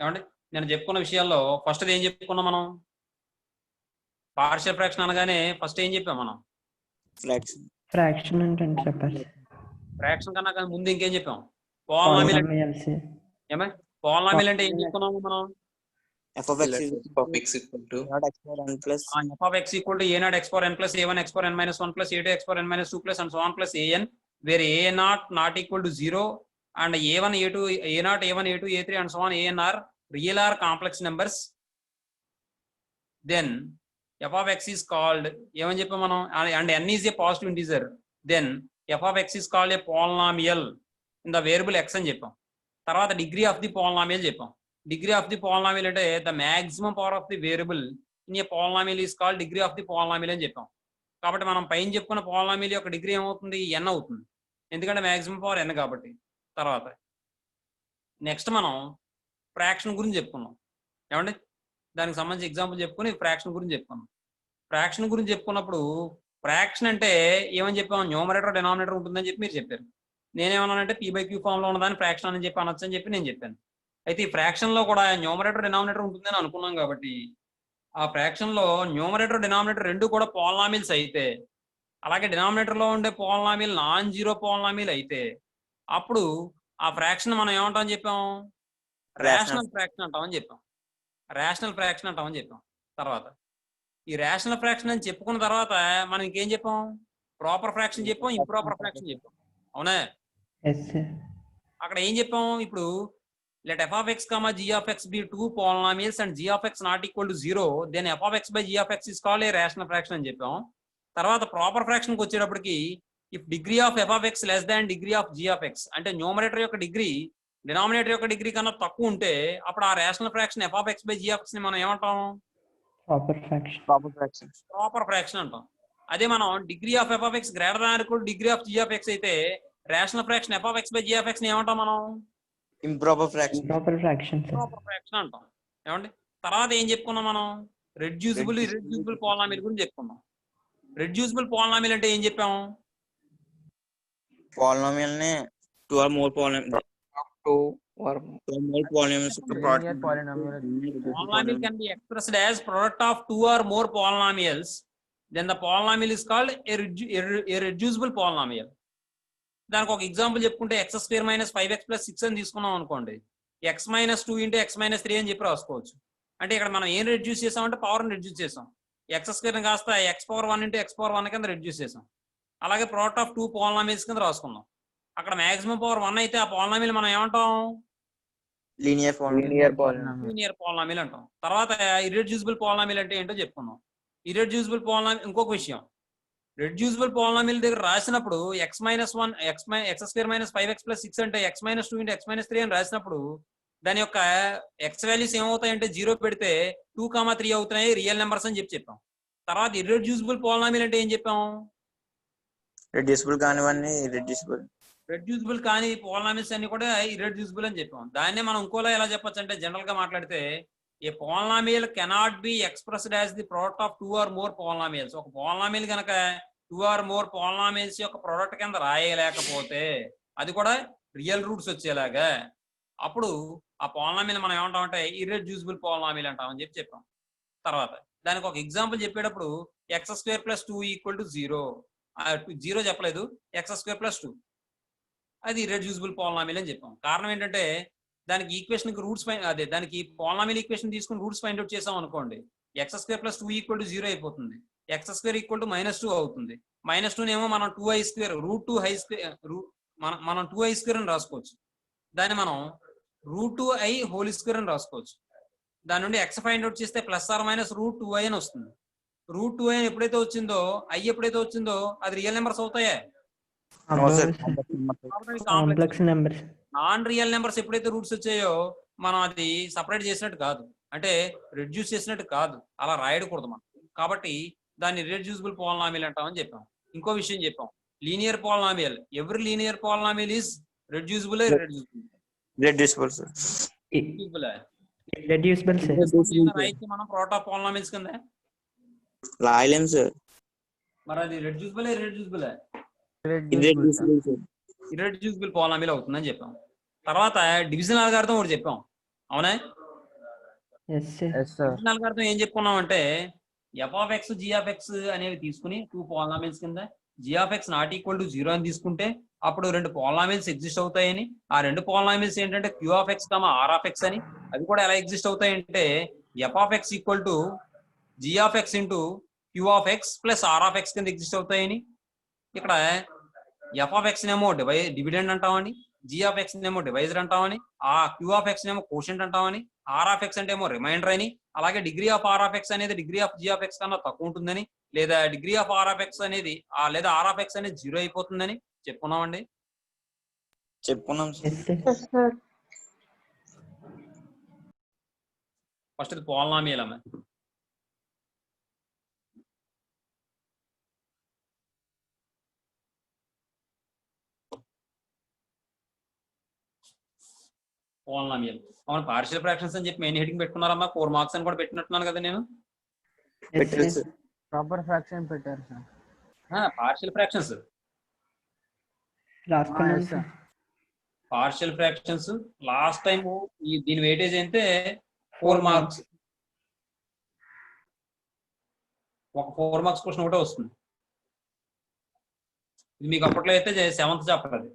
ఏమండి నేను చెప్పుకున్న విషయాల్లో ఫస్ట్ ఏం చెప్పుకున్నాం మనం? పార్షియల్ ఫ్రాక్షన్ అనగానే ఫస్ట్ ఏం చెప్పాం మనం? ఫ్రాక్షన్ అంటే చెప్పారు. ఫ్రాక్షన్ కన్నా ముందు ఇంకేం చెప్పాం? పోలినామిల్. ఏమే పోలినామిల్ అంటే ఏం చెప్పుకున్నాము మనం? f of x equal to x power n plus f of x equal to a naught x power n plus a1 x power n minus 1 plus a2 x power n minus 2 plus and so on plus an, where a naught not equal to 0 and a1 a2 a naught a1 a2 a3 and so on an are real or complex numbers, then f of x is called ఏమని చెప్పాం మనం? and n is a positive integer, then f of x is called a polynomial in the variable x అని చెప్పాం. తర్వాత degree of the polynomial చెప్పాం. Degree of the polynomial అంటే the maximum power of the variable in a polynomial is called degree of the polynomial అని చెప్పాం. కాబట్టి మనం పైన చెప్పుకున్న polynomial యొక్క డిగ్రీ ఏమవుతుంది? n అవుతుంది, ఎందుకంటే మాక్సిమం పవర్ n కాబట్టి. తర్వాత నెక్స్ట్ మనం ఫ్రాక్షన్ గురించి చెప్పుకున్నాం. ఏమండి దానికి సంబంధించి ఎగ్జాంపుల్ చెప్పుకుని ఫ్రాక్షన్ గురించి చెప్పుకున్నాం. ఫ్రాక్షన్ గురించి చెప్పుకున్నప్పుడు ఫ్రాక్షన్ అంటే ఏమని చెప్పాం? న్యూమరేటర్ డినామినేటర్ ఉంటుందని చెప్పి మీరు చెప్పారు. నేనేమన్నానంటే p/q ఫామ్ లో ఉన్నదాన్ని ఫ్రాక్షన్ అని చెప్పి అనొచ్చు అని చెప్పి నేను చెప్పాను. అయితే ఈ ఫ్రాక్షన్ లో కూడా న్యూమరేటర్ డినామినేటర్ ఉంటుందని అనుకున్నాం కాబట్టి ఆ ఫ్రాక్షన్ లో న్యూమరేటర్ డినామినేటర్ రెండు కూడా పోలినామిల్స్ అయితే, అలాగే డినామినేటర్ లో ఉండే పోలినామిల్ నాన్ జీరో పోలినామిల్ అయితే అప్పుడు ఆ ఫ్రాక్షన్ మనం ఏమంటామని చెప్పాం? రేషనల్ ఫ్రాక్షన్ అంటామని చెప్పాం. రేషనల్ ఫ్రాక్షన్ అంటామని చెప్పాం. తర్వాత ఈ రేషనల్ ఫ్రాక్షన్ అని చెప్పుకున్న తర్వాత మనం ఇంకేం చెప్పాం? ప్రాపర్ ఫ్రాక్షన్ చెప్పాం, ఇంప్రాపర్ ఫ్రాక్షన్ చెప్పాం. అవునా? అక్కడ ఏం చెప్పాం? ఇప్పుడు let f of x comma g of x be two polynomials and g of x not equal to 0, then f of x by g of x is called a rational fraction అని చెప్పాం. తర్వాత proper fraction కి వచ్చేటప్పటికి if degree of f of x less than degree of g of x అంటే numerator యొక్క degree denominator యొక్క degree కన్నా తక్కువ ఉంటే అప్పుడు ఆ rational fraction f of x by g of x ని మనం ఏమంటాం? ప్రాపర్ ఫ్రాక్షన్ అంటాం. అదే మనం degree of f of x greater than equal to degree of g of x అయితే rational fraction f of x by g of x ని ఏమంటాం మనం? ఇంప్రాపర్ ఫ్రాక్షన్ అంటాం. ఏమండి తర్వాత ఏం చెప్పుకున్నాం మనం? రెడ్యూసిబుల్ ఇర్రెడ్యూసిబుల్ పోలినామిల్ గురించి చెప్పుకున్నాం. రెడ్యూసిబుల్ పోలినామిల్ అంటే ఏం చెప్పాం? polynomial నే two or more polynomials Polynomial can be expressed as product of two or more polynomials, then the polynomial is called a reducible polynomial. దానికి ఒక ఎగ్జాంపుల్ చెప్పుకుంటే X square minus 5x plus 6 అని తీసుకున్నాం అనుకోండి, x minus 2 into x minus 3 అని చెప్పి రాసుకోవచ్చు. అంటే ఇక్కడ మనం ఏం రెడ్యూస్ చేసామంటే పవర్ని రెడ్యూస్ చేసాం. ఎక్స్ స్క్వేర్ కాస్త x power 1 into x power 1 కింద రెడ్యూస్ చేసాం. అలాగే ప్రోడక్ట్ ఆఫ్ టూ పోలినామిల్స్ కింద రాసుకున్నాం. అక్కడ మాక్సిమం పవర్ 1 అయితే ఆ పోలినామిల్ మనం ఏమంటాం? లీనియర్ పోలినామిల్ అంటాం. తర్వాత ఇర్రెడ్యూసిబుల్ పోలినామిల్ అంటే ఏంటో చెప్పుకున్నాం. ఇర్రెడ్యూసిబుల్ పోలినామిల్ ఇంకొక విషయం, రెడ్యూసిబుల్ పోలినామిల్ దగ్గర రాసినప్పుడు x minus 1 x square minus 5x plus 6 అంటే x minus 2 into x minus 3 అని రాసినప్పుడు దాని యొక్క x వాల్యూస్ ఏమవుతాయంటే 0 పెడితే 2, 3 అవుతున్నాయి రియల్ నెంబర్స్ అని చెప్పాం. తర్వాత ఇర్రెడ్యూసిబుల్ పోలినామిల్ అంటే ఏం చెప్పాం? రెడ్యూసిబుల్ కానివన్నీ రెడ్యూసిబుల్ కానీ పోలినామిల్స్ అన్ని కూడా ఇర్రెడ్యూసిబుల్ అని చెప్పాం. దాన్నే మనం ఇంకోలా ఎలా చెప్పొచ్చు అంటే జనరల్ గా మాట్లాడితే a polynomial cannot be expressed as the product of two or more polynomials. ఒక పోలినామిల్ కనుక టూ ఆర్ మోర్ పోలినామిల్స్ యొక్క ప్రోడక్ట్ కింద రాయలేకపోతే అది కూడా రియల్ రూట్స్ వచ్చేలాగా అప్పుడు ఆ పోలినామిల్ మనం ఏమంటామంటే ఇర్రెడ్యూసిబుల్ పోలినామిల్ అంటామని చెప్పాం. తర్వాత దానికి ఒక ఎగ్జాంపుల్ చెప్పేటప్పుడు x square plus 2 equal to 0 చెప్పలేదు, x స్క్వేర్ ప్లస్ 2 అది ఇర్రెడ్యూసిబుల్ పోలినామిల్ అని చెప్పాం. కారణం ఏంటంటే దానికి ఈక్వేషన్ రూట్స్ అదే దానికి పోలినామిల్ ఈక్వేషన్ తీసుకుని రూట్స్ ఫైండ్ అవుట్ చేసాం అనుకోండి, x square plus 2 equal to 0 అయిపోతుంది, x స్క్వేర్ ఈక్వల్ టు -2 అవుతుంది. -2 ఏమో మనం 2i స్క్వేర్ మనం 2i స్క్వేర్ అని రాసుకోవచ్చు. దాన్ని మనం √2i హోల్ స్క్వేర్ అని రాసుకోవచ్చు. దాని నుండి x ఫైండ్ అవుట్ చేస్తే ప్లస్ ఆర్ మైనస్ √2i అని వస్తుంది. √2i ఎప్పుడైతే వచ్చిందో i ఎప్పుడైతే వచ్చిందో అది రియల్ నెంబర్స్ అవుతాయా? నాన్ రియల్ నెంబర్స్ ఎప్పుడైతే రూట్స్ వచ్చాయో మనం అది సపరేట్ చేసినట్టు కాదు, అంటే రెడ్యూస్ చేసినట్టు కాదు, అలా రాయకూడదు మనం. కాబట్టి దాన్ని ఇర్రెడ్యూసిబుల్ పోలినామిల్ అంటామని చెప్పాం. ఇంకో విషయం చెప్పాం, linear polynomial, every linear polynomial is reducible మనం ప్రోడక్ట్ ఆఫ్ పోలినామిల్స్ కింద రాయలేం సార్. మరి అది రెడ్యూసిబుల్ ఇర్రెడ్యూసిబుల్ పోలినామిల్ అవుతుందని చెప్పాం. తర్వాత డివిజన్ అల్గారిథం ఒకటి చెప్పాం, అవునా? Yes, sir. Yes, sir. Internal అర్థం ఏం చెప్పుకున్నాం అంటే f of x g of x అనేవి తీసుకుని 2 పాలినామియల్స్ కింద g of x not equal to 0 అని తీసుకుంటే అప్పుడు 2 పాలినామియల్స్ ఎగ్జిస్ట్ అవుతాయని, ఆ 2 పాలినామియల్స్ ఏంటంటే q of x r of x అని. అవి కూడా ఎలా ఎగ్జిస్ట్ అవుతాయంటే f of x equal to g of x into q of x plus r of x కింద ఎగ్జిస్ట్ అవుతాయని. ఇక్కడ ఎఫ్ ఆఫ్ ఎక్స్ నేమో డివిడెండ్ అంటామని, జీ ఆఫ్ ఎక్స్ నేమో డివైజర్ అంటామని, ఆ క్యూ ఆఫ్ ఎక్స్ నేమో కోషెంట్ అంటామని, ఆర్ ఆఫ్ ఎక్స్ అంటే ఏమో రిమైండర్ అని, అలాగే degree of r of x అనేది degree of g of x కన్నా తక్కువ ఉంటుందని, లేదా degree of r of x అనేది లేదా ఆర్ ఆఫ్ ఎక్స్ అనేది 0 అయిపోతుందని చెప్పుకున్నామండి. చెప్పుకున్నాం sir. Yes, sir. Yes, sir. First ఇది పాలినామియల్ అమ్మ. పాలినామియల్ అవును, పార్షియల్ ఫ్రాక్షన్స్ అని చెప్పి మెయిన్ హెడింగ్ పెట్టుకున్నారమ్మా. 4 మార్క్స్ అని కూడా పెట్టినట్టున్నాను కదా నేను. Yes, పెట్టారు sir. సార్. Proper fraction పెట్టారు సార్. పార్షియల్ ఫ్రాక్షన్స్ రాసుకున్నాం Yes, sir. Sir. Partial fractions last time దీని వెయిటేజ్ అయితే 4 మార్క్స్, ఒక 4 మార్క్స్ క్వశ్చన్ ఒకటే వస్తుంది. ఇది మీకు అప్పట్లో అయితే 7th చాప్టర్, అది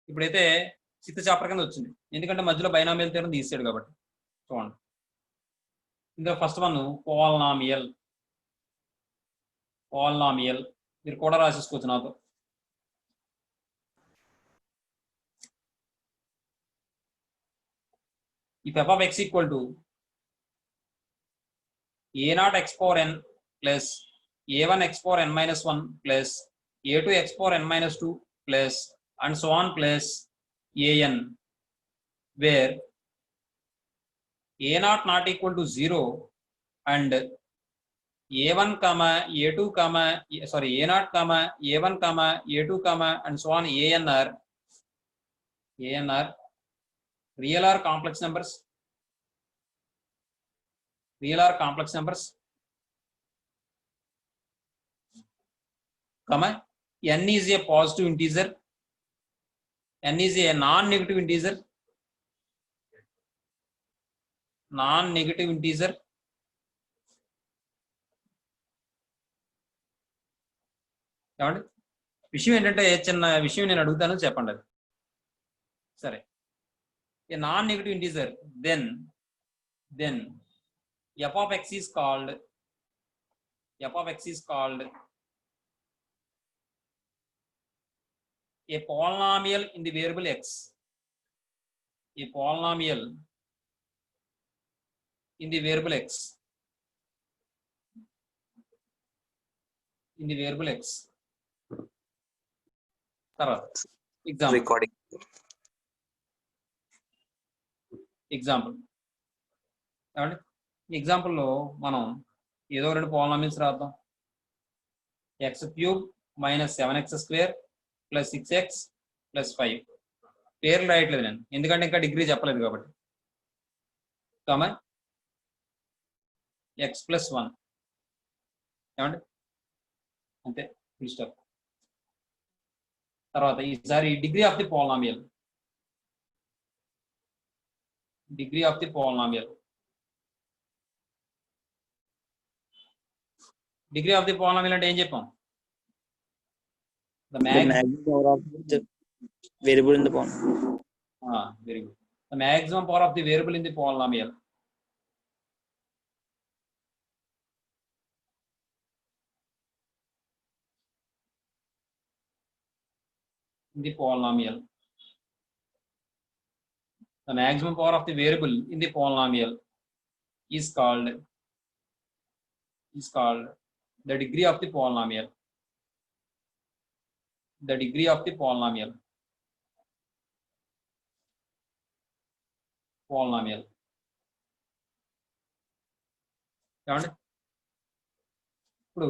ఇప్పుడైతే 6th చాప్టర్ కింద వచ్చింది, ఎందుకంటే మధ్యలో బైనామియల్ థియరం తీసాడు కాబట్టి. చూడండి, ఇందులో ఫస్ట్ వన్ పాలినామియల్. పాలినామియల్ మీరు కూడా రాసేసుకోవచ్చు నాతో. If f of x equal to a0 x power n plus a1 x power n minus 1 plus a2 x power n minus 2 plus and so on plus an, where a0 not equal to 0 and a1 comma a2 comma a0 comma a1 comma a2 comma and so on an are real or complex numbers. Real or complex numbers, comma n is a positive integer, n is a non-negative integer, non-negative integer, ఏమండి విషయం ఏంటంటే చిన్న విషయం నేను అడుగుతాను చెప్పండి. అది సరే, a non-negative integer, then f of x is called a polynomial in the variable x. A polynomial in the variable x. In the variable x. తర్వాత example. రికార్డింగ్. ఎగ్జాంపుల్ ఏమండి, ఎగ్జాంపుల్లో మనం ఏదో 2 పాలినామియల్స్ రాద్దాం. x³ - 7x² + 6x + 5. పేర్లు రాయట్లేదు నేను, ఎందుకంటే ఇంకా degree చెప్పలేదు కాబట్టి. కామా x+1 ఏమండి, అంతే, ఫుల్ స్టాప్. తర్వాత ఈసారి degree of the polynomial. Degree of the polynomial, degree of the polynomial అంటే ఏం చెప్పాం? The maximum power of the variable in the polynomial. Very good. The maximum power of the variable in the polynomial. In the polynomial. The maximum power of the variable in the polynomial is called the degree of the polynomial. The degree of the polynomial. ఇప్పుడు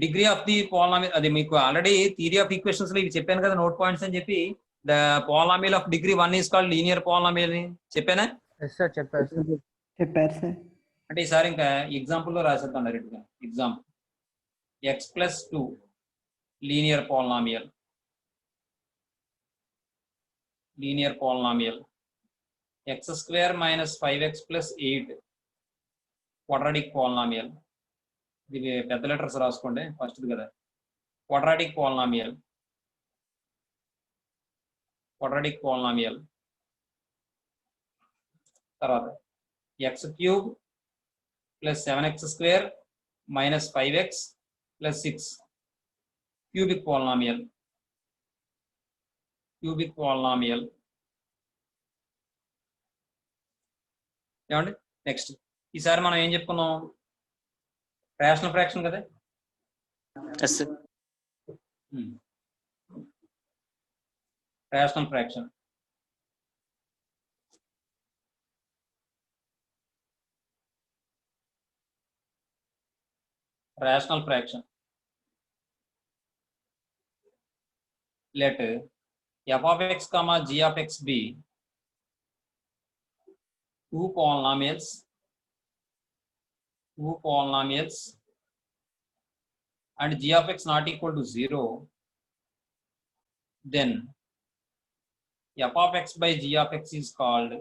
degree of the polynomial, అది మీకు already theory of equations లో ఇవి చెప్పాను కదా, note points అని చెప్పి. The polynomial of degree 1 is called linear polynomial అని చెప్పానా? Yes, sir. చెప్పారు సార్. చెప్పారు సార్. అంటే ఈసారి ఇంకా ఎగ్జాంపుల్ లో రాసేద్దాం డైరెక్ట్ గా. Example x+2 linear polynomial. x square minus 5x plus 8 quadratic polynomial. ఇది పెద్ద లెటర్స్ రాసుకోండి ఫస్ట్ కదా. quadratic polynomial తర్వాత x cube plus 7x square minus 5x plus 6 cubic polynomial. ఏమండి నెక్స్ట్ ఈసారి మనం ఏం చెప్పుకున్నాం, రేషనల్ ఫ్రాక్షన్ కదా. Yes, sir. Rational fraction let f of x comma g of x be two polynomials and g of x not equal to 0, then f of x by g of x is called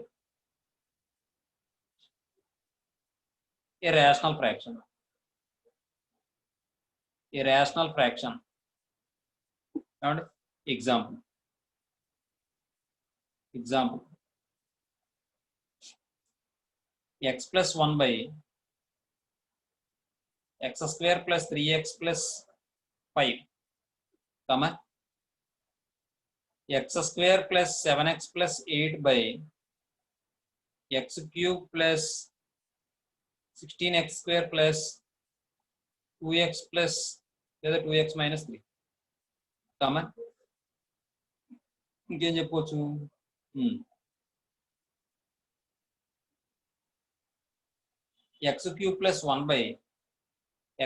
a rational fraction. And example x plus 1 by x square plus 3x plus 5 comma x square plus 7x plus 8 by x cube plus 16x square plus 2x plus 2x minus 3 comma ఇంకేం చెప్పవచ్చు, x cube plus 1 by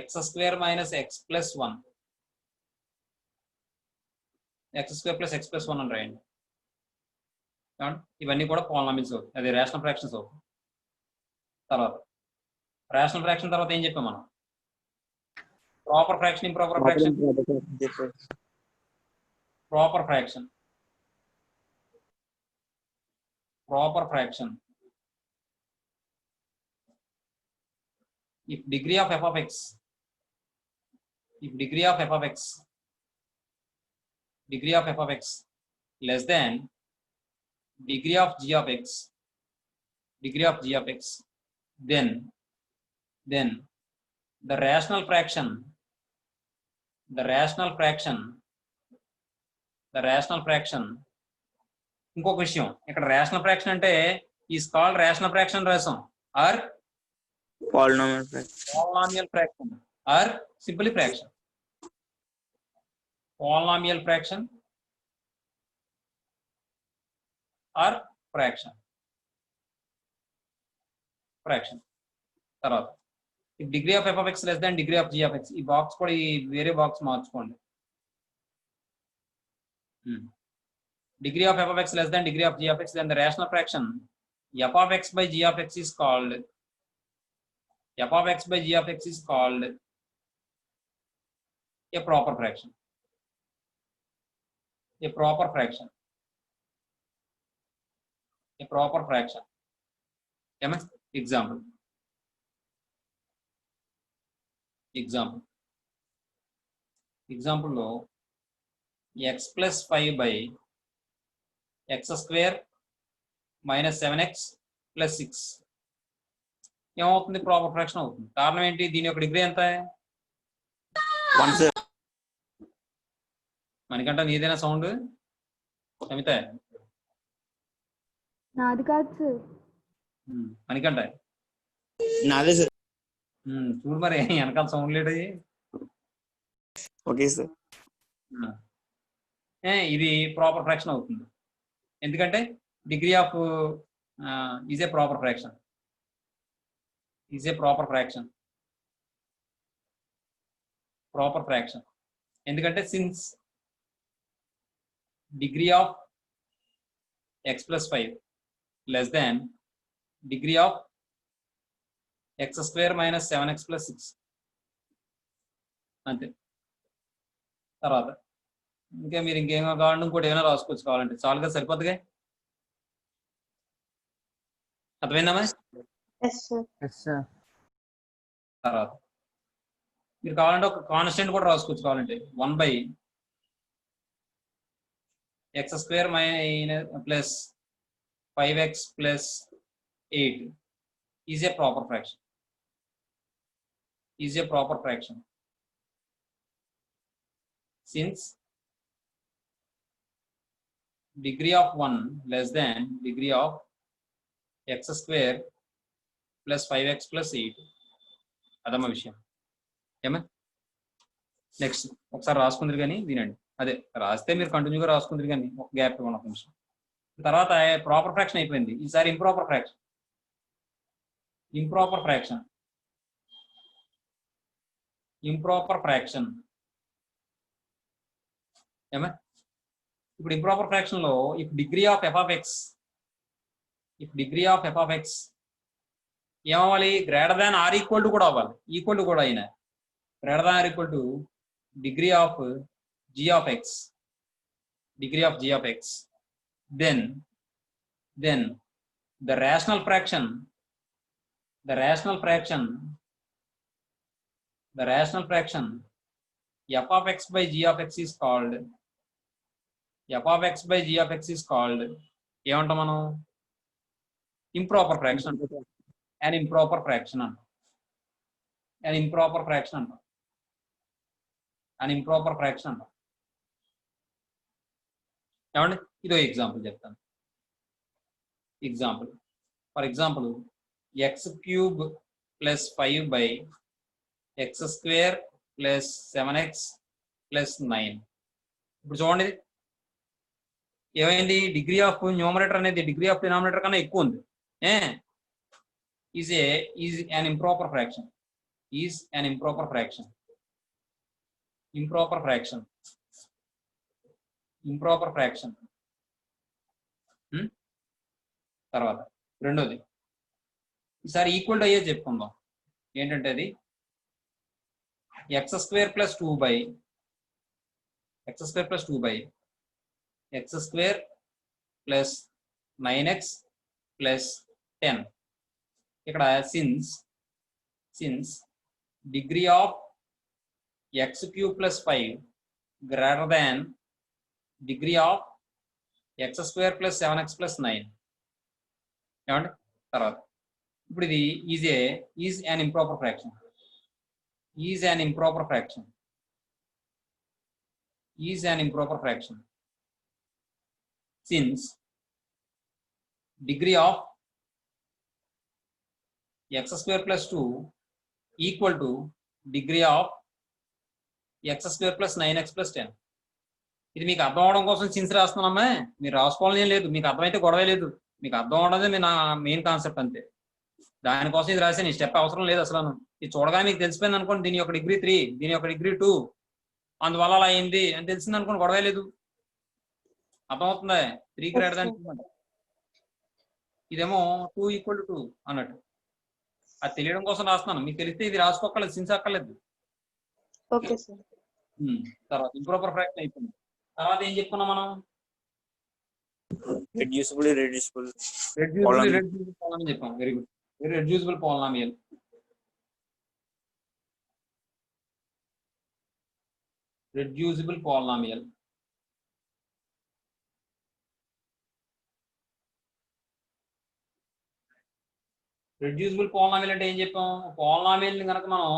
x square minus x plus 1 x square plus x plus 1 అని రాయండి. ఇవన్నీ కూడా polynomials అవుతాయి, అది rational fractions అవుతాయి. తర్వాత రేషనల్ ఫ్రాక్షన్ తర్వాత ఏం చెప్పాం మనం, proper fraction, improper fraction. Proper fraction. If degree of f of x less than degree of g of x, then the rational fraction ఇంకొక విషయం, ఇక్కడ రేషనల్ ఫ్రాక్షన్ అంటే ఈస్ కాల్డ్ రేషనల్ ఫ్రాక్షన్ రాసాం, or polynomial fraction or simply fraction. polynomial fraction or fraction. తర్వాత degree of f of x less than degree of g of x, ఈ box కూడా ఈ వేరే బాక్స్ మార్చుకోండి. Degree of f of x less than degree of g of x, then the rational fraction f of x by g of x is called a proper fraction. Example లో x plus 5 by x square minus 7x plus 6 ఏమవుతుంది, proper fraction అవుతుంది. కారణం ఏంటి, దీని యొక్క degree ఎంత? 1, sir. మనకంట నీదేనా sound Samitha? నాది కాదు సార్. మనకంట నాదే సార్. చూడు మరి వెనకాల సౌండ్ లేడు. Okay sir. ఇది ప్రాపర్ ఫ్రాక్షన్ అవుతుంది, ఎందుకంటే degree of is a proper fraction. ఎందుకంటే since degree of x plus 5 less than degree of x square minus 7x plus 6 అంతే. తర్వాత ఇంకా మీరు ఇంకేమో కావాలంటే ఇంకోటి ఏమైనా రాసుకోవచ్చు, కావాలంటే చాలుగా సరిపోతుందిగా. అర్థమైందమ్మా? Yes, sir. Yes, sir. తర్వాత మీరు కావాలంటే ఒక కాన్స్టెంట్ కూడా రాసుకోవచ్చు. కావాలంటే 1 / x² plus 5x plus 8 is a proper fraction. Is a proper fraction since degree of 1 less than degree of x² plus 5x plus 8. అదమ్మా విషయం. ఏమా నెక్స్ట్ ఒకసారి రాసుకుందరు కానీ వినండి. అదే రాస్తే మీరు కంటిన్యూగా రాసుకుందరు కానీ ఒక గ్యాప్ ఇవ్వండి ఒక నిమిషం. తర్వాత ప్రాపర్ ఫ్రాక్షన్ అయిపోయింది. ఈసారి improper fraction. Improper fraction improper fraction ఏమా ఇప్పుడు ఇంప్రాపర్ ఫ్రాక్షన్ లో if degree of f of x ఏమవ్వాలి? Greater than or equal to కూడా అవ్వాలి. ఈక్వల్ టు కూడా అయినా greater than or equal to degree of g of x. Degree of g of x. Then the rational fraction f of x by g of x is called ఏమంటాం మనం? Improper fraction. an improper fraction అంటాం. an improper fraction అంటాం. ఏమండి? ఇదో example చెప్తాను. For example x³ plus 5 / x² plus 7x plus 9. ఇప్పుడు చూడండి ఏమైంది? డిగ్రీ ఆఫ్ న్యూమరేటర్ అనేది డిగ్రీ ఆఫ్ డినామినేటర్ కన్నా ఎక్కువ ఉంది. is an improper fraction. తర్వాత రెండోది ఈసారి ఈక్వల్ టు అయ్యే చెప్పుకుందాం. ఏంటంటే అది x² plus 2 x² plus 9x plus 10. ఇక్కడ since degree of x³ plus 5 greater than degree of x² plus 7x plus 9. ఏమండి? తర్వాత ఇప్పుడు ఇది is an improper fraction. Since degree of x² plus 2 equal to degree of x² plus 9x plus 10. ఇది మీకు అర్థం అవడం కోసం సిన్స్ రాస్తున్నామా? మీరు రాసుకోవాలని లేదు. మీకు అర్థమైతే గొడవ లేదు. మీకు అర్థం అవడమే నా మెయిన్ కాన్సెప్ట్ అంతే. దానికోసం ఇది రాశాను. ఈ స్టెప్ అవసరం లేదు అసలు. ఇది చూడగానే మీకు తెలిసిపోయింది అనుకోండి, దీని యొక్క డిగ్రీ 3, దీని యొక్క డిగ్రీ 2, అందువల్ల అలా అయింది అని తెలిసింది అనుకోండి, గొడవ లేదు. అర్థమవుతుందా? 3 గ్రేటర్ దాన్ 2 ఇదేమో 2 ఈక్వల్ టు 2 అన్నట్టు. అది తెలియడం కోసం రాస్తున్నాను. మీకు తెలిస్తే ఇది రాసుకోక్కర్లేదు, సిన్స్ అక్కర్లేదు. Okay, sir. తర్వాత ఇంప్రాపర్ ఫ్రాక్షన్ అయిపోయింది. తర్వాత ఏం చెప్పుకున్నాం మనం? reducible polynomial చెప్పాం. Very good. reducible polynomial. reducible polynomial అంటే ఏం చెప్పాం? పాలినామియల్ ని కనుక మనం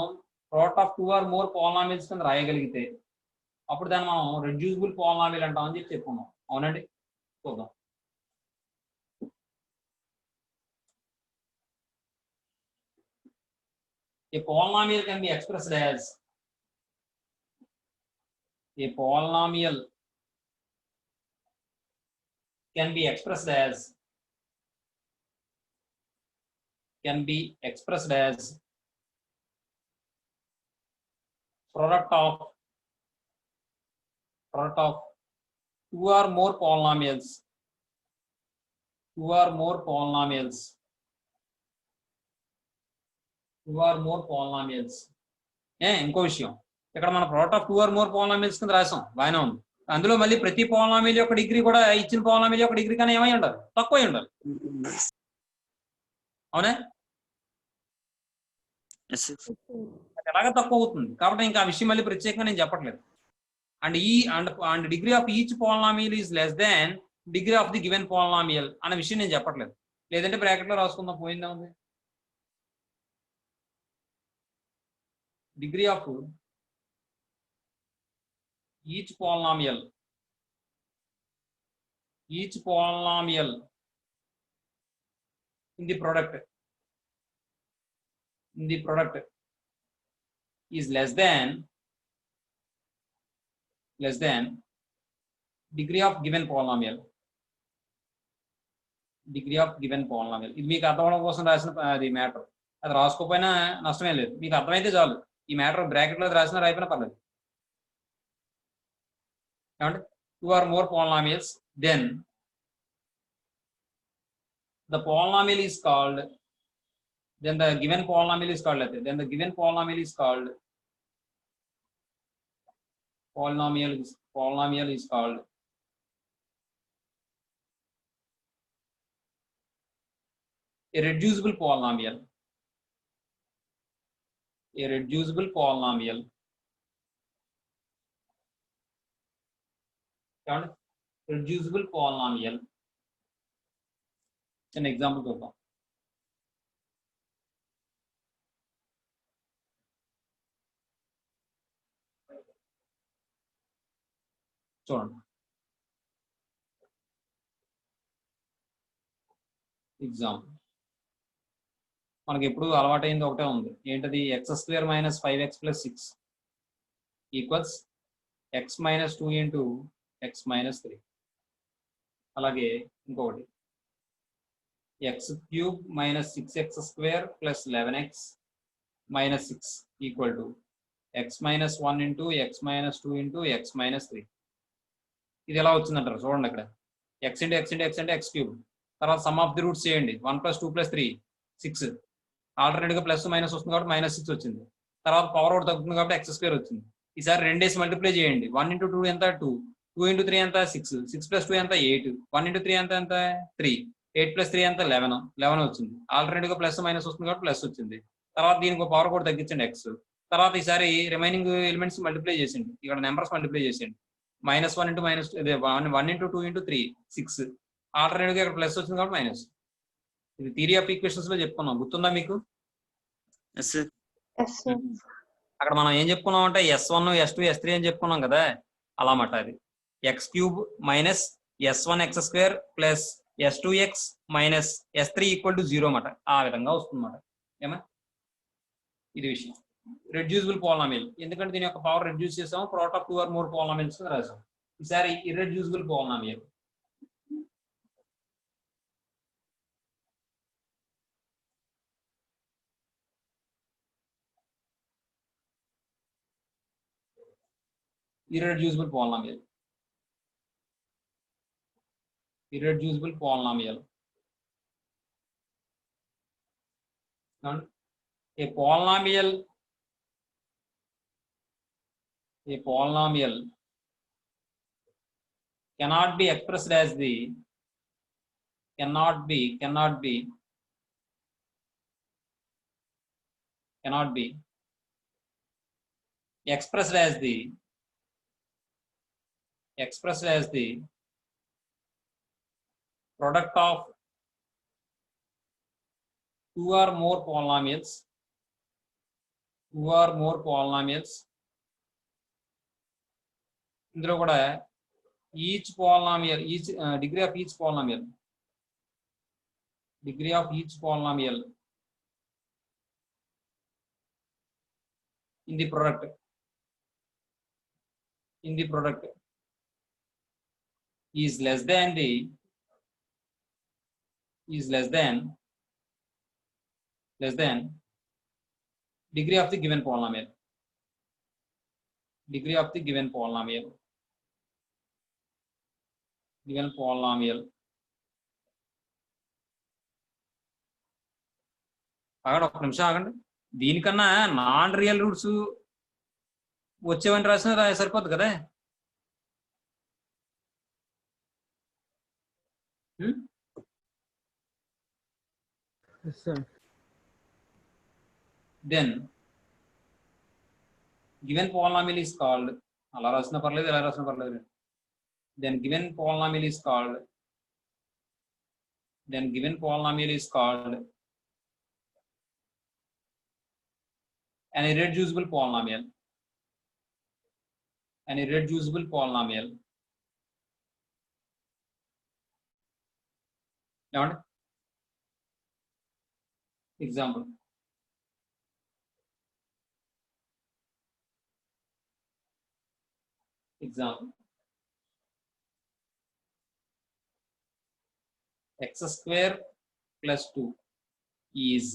product of 2 or more polynomials కింద రాయగలిగితే అప్పుడు దాన్ని మనం రెడ్యూసిబుల్ పాలినామియల్ అంటాం అని చెప్పి చెప్పుకున్నాం. అవునండి? చూద్దాం. A polynomial can be expressed as product of 2 or more polynomials ఇంకో విషయం, ఇక్కడ మన product of 2 or more polynomials కింద రాసాం, బాగానే ఉంది. అందులో మళ్ళీ ప్రతి polynomial యొక్క డిగ్రీ కూడా ఇచ్చిన polynomial యొక్క డిగ్రీ కన్నా ఏమై ఉండాలి? తక్కువై ఉండాలి. అవునా? Yes, sir. అది ఎలాగ తక్కువ అవుతుంది కాబట్టి ఇంకా ఆ విషయం మళ్ళీ ప్రత్యేకంగా నేను చెప్పట్లేదు. అండ్ ఈ and degree of each polynomial is less than degree of the given polynomial అనే విషయం నేను చెప్పట్లేదు. లేదంటే బ్రాకెట్ లో రాసుకుందాం, పోయిందా ఉంది. Degree of each polynomial in the product is less than degree of given polynomial. ఇది మీకు అర్థం అవడం కోసం రాసిన అది మ్యాటర్. అది రాసుకోకపోయినా నష్టమే లేదు, మీకు అర్థమైతే చాలు. ఈ మ్యాటర్ బ్రాకెట్ లో రాసినా రాయిపోయినా పర్లేదు. ఏమంటే 2 or more polynomials, then the polynomial is called, then the given polynomial is called, then the given polynomial is called a reducible polynomial. Reducible polynomial. An example చూద్దాం. చూడండి, ఎగ్జాంపుల్ మనకి ఎప్పుడు అలవాటైంది ఒకటే ఉంది, ఏంటది? x² - 5x + 6 equals x - 2 × x - 3. అలాగే ఇంకొకటి x³ - 6x² + 11x - 6 equal to x - 1 × x - 2 × x - 3. ఇది ఎలా వచ్చిందంటారు? చూడండి, అక్కడ x × x × x అంటే x³. తర్వాత సమ్ ఆఫ్ ది రూట్స్ చేయండి, 1 + 2 + 3 6. ఆల్టర్నేట్ గా ప్లస్ మైనస్ వస్తుంది కాబట్టి -6 వచ్చింది. తర్వాత పవర్ ఒకటి తగ్గుతుంది కాబట్టి x² వచ్చింది. ఈసారి రెండేసి మల్టిప్లై చేయండి, 1 × 2 ఎంత? 2, 2 × 3 ఎంత? 6, 6 + 2 ఎంత? 8, 1 × 3 ఎంత? 3, 8 + 3 ఎంత? 11 వచ్చింది. ఆల్టర్నేట్ గా ప్లస్ మైనస్ వస్తుంది కాబట్టి ప్లస్ వచ్చింది. తర్వాత దీనికి పవర్ కూడా తగ్గించండి x. తర్వాత ఈసారి రిమైనింగ్ ఎలిమెంట్స్ మల్టిప్లై చేసింది, ఇక్కడ నెంబర్స్ మల్టిప్లై చేసింది. -1 × -1 × 2 × 3 6. ఆల్టర్నేట్ గా ఇక్కడ ప్లస్ వచ్చింది కాబట్టి మైనస్. ఇది థియరీ ఆఫ్ ఈక్వేషన్స్ లో చెప్పుకున్నాం, గుర్తుందా మీకు? Yes, sir. Yes, sir. అక్కడ మనం ఏం చెప్పుకున్నాం అంటే S1, S2, S3 అని చెప్పుకున్నాం కదా, అలా మాట. అది x³ - S1x² + S2x - S3 = 0 మాట. ఆ విధంగా వస్తుంది మాట. ఏమా ఇది విషయం. రెడ్యూసిబుల్ పాలినామియల్, ఎందుకంటే దీని యొక్క పవర్ రెడ్యూస్ చేసాము, product of 2 or more polynomials రాసాం. ఈసారి irreducible polynomial. irreducible polynomial. And a polynomial cannot be expressed as the cannot be expressed as the product of 2 or more polynomials ఇందులో కూడా each polynomial, degree of each polynomial in the product is less than degree of the given polynomial. ఆగండి, ఒక్క నిమిషం ఆగండి. దీనికన్నా non real roots వచ్చేవని రాసినా సరిపోద్ది కదా. Yes, sir. Then given polynomial is called, అలా రాసిన పర్లేదు ఇలా రాసిన పర్లేదు. Then given polynomial is called an irreducible polynomial. An irreducible polynomial. ఏమండి? Example. X square plus 2 is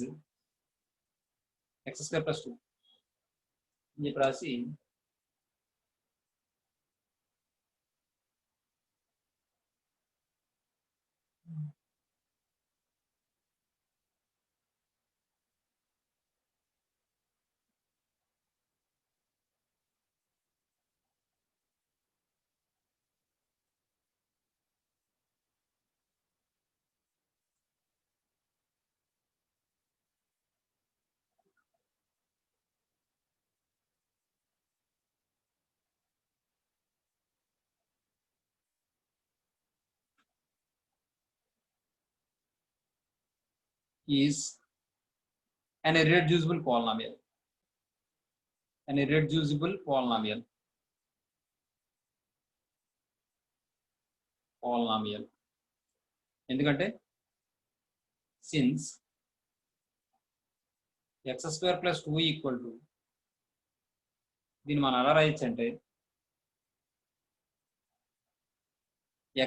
x square plus 2. ये राशि is an irreducible polynomial. An irreducible polynomial. ఎందుకంటే since x square plus 2 equal to, దీన్ని మనం ఎలా రాయొచ్చు అంటే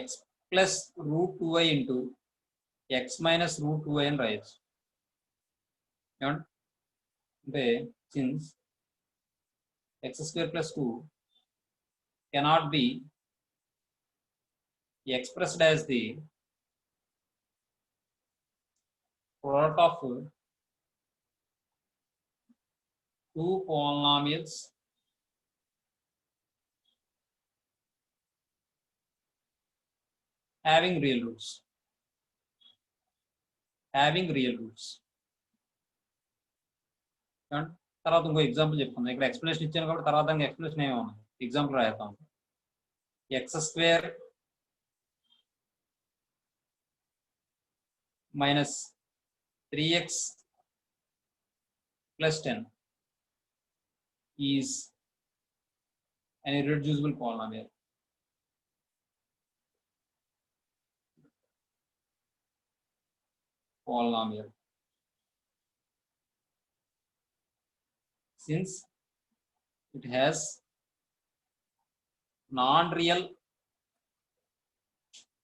x plus root 2y into x minus root 2y అని రాయొచ్చు. ఏమంటే అంటే since x square plus 2 cannot be expressed as the product of two polynomials having real roots. తర్వాత ఇంకో ఎగ్జాంపుల్ చెప్తాను. ఇక్కడ ఎక్స్ప్లెనేషన్ ఇచ్చాను కాబట్టి తర్వాత ఎక్స్ప్లెనేషన్ ఏమో ఎగ్జాంపుల్ రాస్తాం. x square minus 3x plus 10 is an irreducible polynomial. Since it has non-real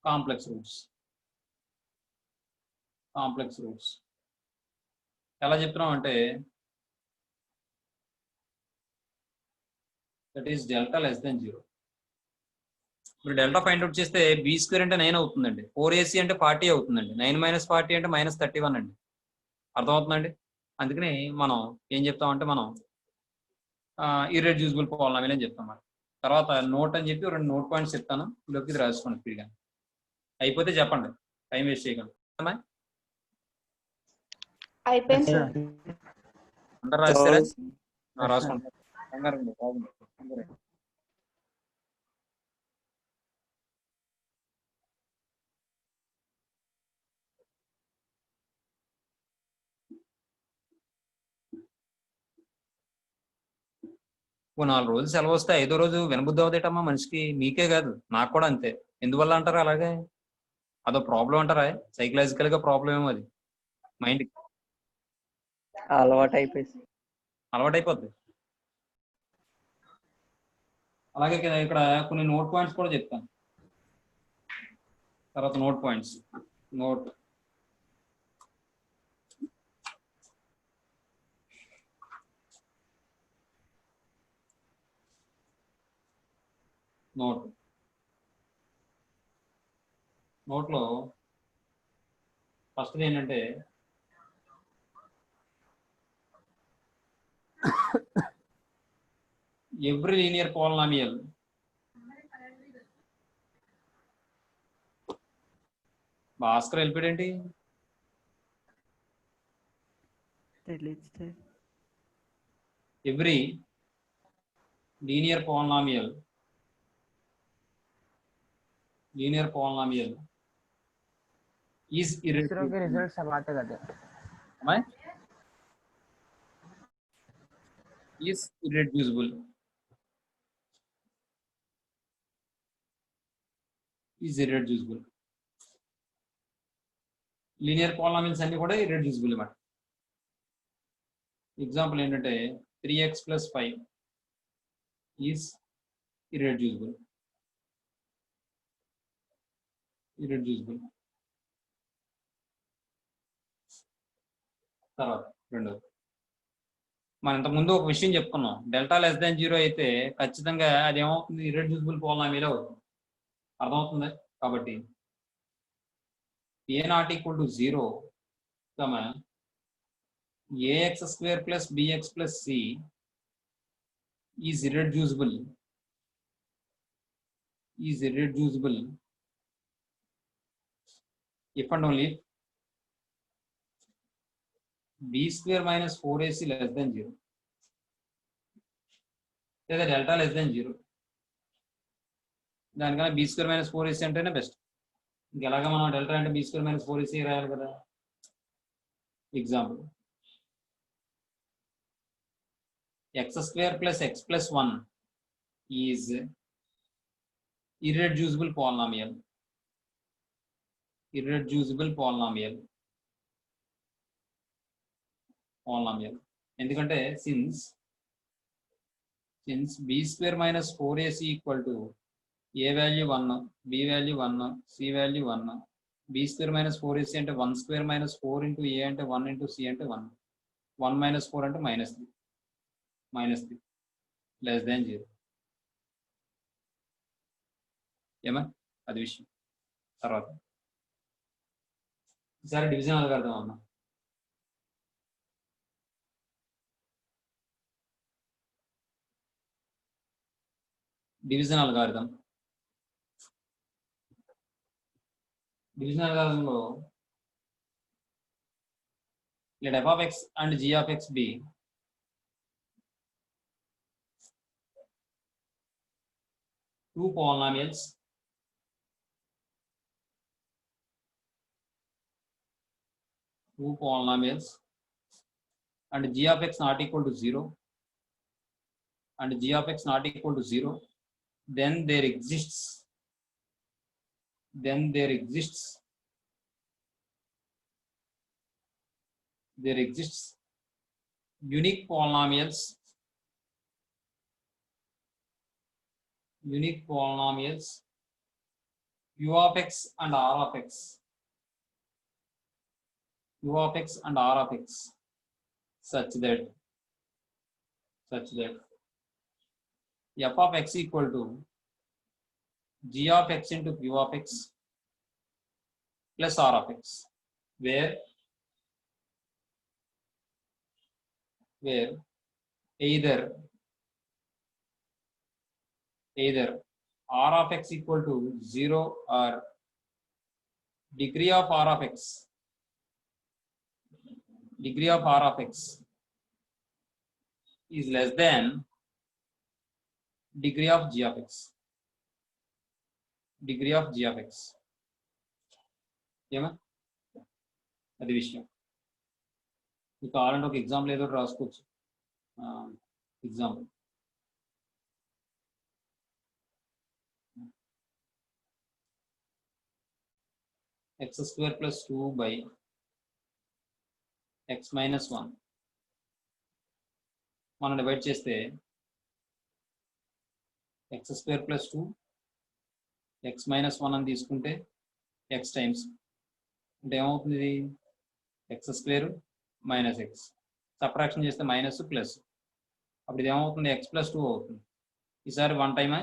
complex roots. ఎలా చెప్తున్నాం అంటే that is delta less than 0. ఇప్పుడు డెల్టా ఫైండ్ అవుట్ చేస్తే బి స్క్వేర్ అంటే 9 అవుతుందండి. 4ac అంటే 40 అవుతుందండి. 9 minus 40 అంటే minus 31 అండి. అర్థమవుతుందండి? అందుకని మనం ఏం చెప్తామంటే మనం ఇర్రెడ్యూసిబుల్ పోలినామిల్ అని చెప్తాం. తర్వాత నోట్ అని చెప్పి 2 నోట్ పాయింట్స్ చెప్తాను. ఇలోకి ఇది రాసుకోండి ఫ్రీగా. అయిపోతే చెప్పండి, టైం వేస్ట్ చేయగలరు. అయిపోయింది సార్. అందరు రాస్తారా? రాసుకోండి. ఓ 4 రోజులు సెలవు వస్తే 5వ రోజు వినబుద్ధి అవుతాటమ్మా మనిషికి. మీకే కాదు, నాకు కూడా అంతే. ఎందువల్ల అంటారు అలాగే? అదో ప్రాబ్లం అంటారా? సైకలాజికల్ గా ప్రాబ్లం ఏమో అది. మైండ్ అలవాటు అయిపోద్ది. అలాగే ఇక్కడ కొన్ని నోట్ పాయింట్స్ కూడా చెప్తాను. తర్వాత నోట్ పాయింట్స్. నోట్ నోట్లో ఫస్ట్ ఏంటంటే ఎవ్రీ లీనియర్ పోలినామియల్ భాస్కర్ వెళ్ళిపోయాడేంటి? తెలియదు sir. Every linear polynomial is ISRO के irreducible. रिजल्ट सब आते रहते हैं. Am I? Is irreducible. Is irreducible. Linear polynomials అన్ని కూడా ఇర్రెడ్యూసిబుల్ అన్నమాట. ఎగ్జాంపుల్ ఏంటంటే 3x + 5 ఈజ్ ఇర్రెడ్యూసిబుల్. తర్వాత రెండోది, మనం ఇంతకుముందు ఒక విషయం చెప్పుకున్నాం, డెల్టా లెస్ దాన్ 0 అయితే ఖచ్చితంగా అది ఏమవుతుంది, ఇర్రెడ్యూసిబుల్ పాలినామియల్ అవుతుంది. అర్థమవుతుంది. కాబట్టి a ≠ 0, ax² + bx + c is irreducible if and only if b² - 4ac less than 0 లేదా డెల్టా లెస్ దాన్ 0. దానికన్నా b² - 4ac అంటేనే బెస్ట్. ఇంకెలాగా మనం డెల్టా అంటే b² - 4ac రాయాలి కదా. Example, x² + x + 1 is irreducible polynomial. ఎందుకంటే since b² - 4ac equal to a value 1, b value 1, c value 1. b² - 4ac అంటే 1² - 4 into a అంటే 1 into c అంటే 1. 1 - 4 అంటే -3 లెస్ దాన్ 0. ఏమా అది విషయం. తర్వాత ఈసారి డివిజన్ అల్గారిథం అన్నా. డివిజన్ అల్గారిథంలో let f(x) and g(x) be two polynomials and g(x) not equal to 0 and g(x) not equal to 0, then there exists unique polynomials u(x) and r(x), such that f(x) equal to g(x) into q(x) plus r(x), where either r(x) equal to 0 or degree of r(x) is less than degree of g(x). ఏమా అది విషయం. మీకు కావాలంటే ఒక example ఏదో రాసుకోవచ్చు. Example, x² + 2 by x - 1 మనం divide చేస్తే x² + 2 x - 1 అని తీసుకుంటే x టైమ్స్ అంటే ఏమవుతుంది, x² - x. సబ్ట్రాక్షన్ చేస్తే మైనస్ ప్లస్, అప్పుడు ఇది ఏమవుతుంది, x + 2 అవుతుంది. ఈసారి 1 టైమ్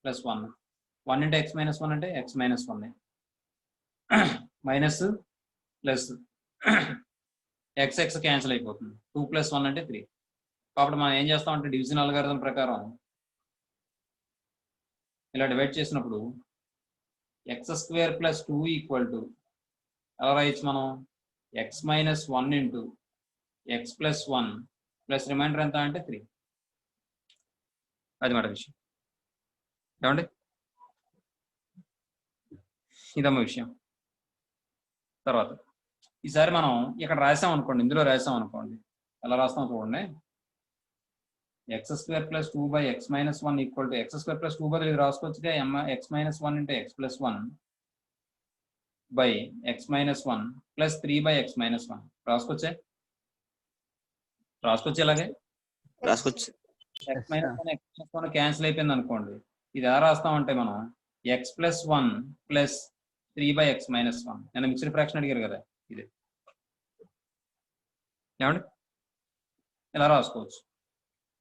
+1 1 into x - 1 అంటే x - 1 minus plus x cancel అయిపోతుంది. 2 + 1 అంటే 3. కాబట్టి మనం ఏం చేస్తామంటే డివిజన్ అల్గారిథం ప్రకారం ఇలా డివైడ్ చేసినప్పుడు x² + 2 ఈక్వల్ టు ఎలా రాయొచ్చు మనం, x - 1 into X plus 1 plus remainder ఎంత అంటే 3. అది మాట విషయం. ఏమండి, ఇదమ్మ విషయం. తర్వాత ఈసారి మనం ఇక్కడ రాసాం అనుకోండి, ఇందులో రాసాం అనుకోండి, ఎలా రాస్తాం చూడండి. X square plus 2 by x minus 1 equal to x square plus 2 బదులు ఇది రాసుకోవచ్చుగా ఎక్స్ minus 1 into x plus 1 by x minus 1 plus 3 by x minus 1 రాసుకోవచ్చు ఇలాగే. రాసుకోవచ్చు. X minus 1 x plus 1 cancel అయిపోయింది అనుకోండి, ఇది ఎలా రాస్తామంటే మనం x plus 1 plus 3 by x minus 1. నేను మిక్స్డ్ ఫ్రాక్షన్ అడిగారు కదా, ఇది ఏమండి ఇలా రాసుకోవచ్చు.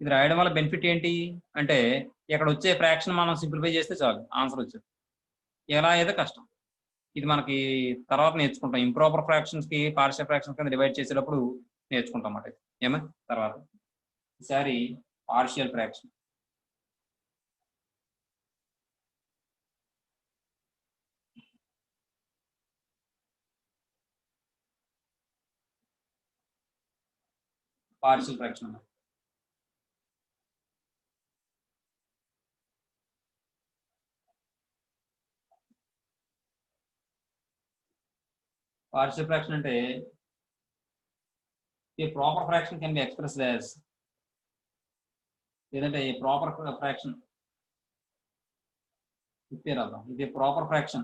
ఇది రాయడం వల్ల బెనిఫిట్ ఏంటి అంటే ఇక్కడ వచ్చే ఫ్రాక్షన్ మనం సింప్లిఫై చేస్తే చాలు, ఆన్సర్ వచ్చేది. ఎలా అయితే కష్టం, ఇది మనకి తర్వాత నేర్చుకుంటాం. ఇంప్రాపర్ ఫ్రాక్షన్స్ కి పార్షియల్ ఫ్రాక్షన్స్ కింద డివైడ్ చేసేటప్పుడు నేర్చుకుంటాం అన్నమాట. ఏమా తర్వాత ఈసారి partial fraction. Partial fraction partial fraction అంటే a proper fraction can be expressed as లేదంటే a proper fraction ఇదే రాద్దాం. ఇది proper fraction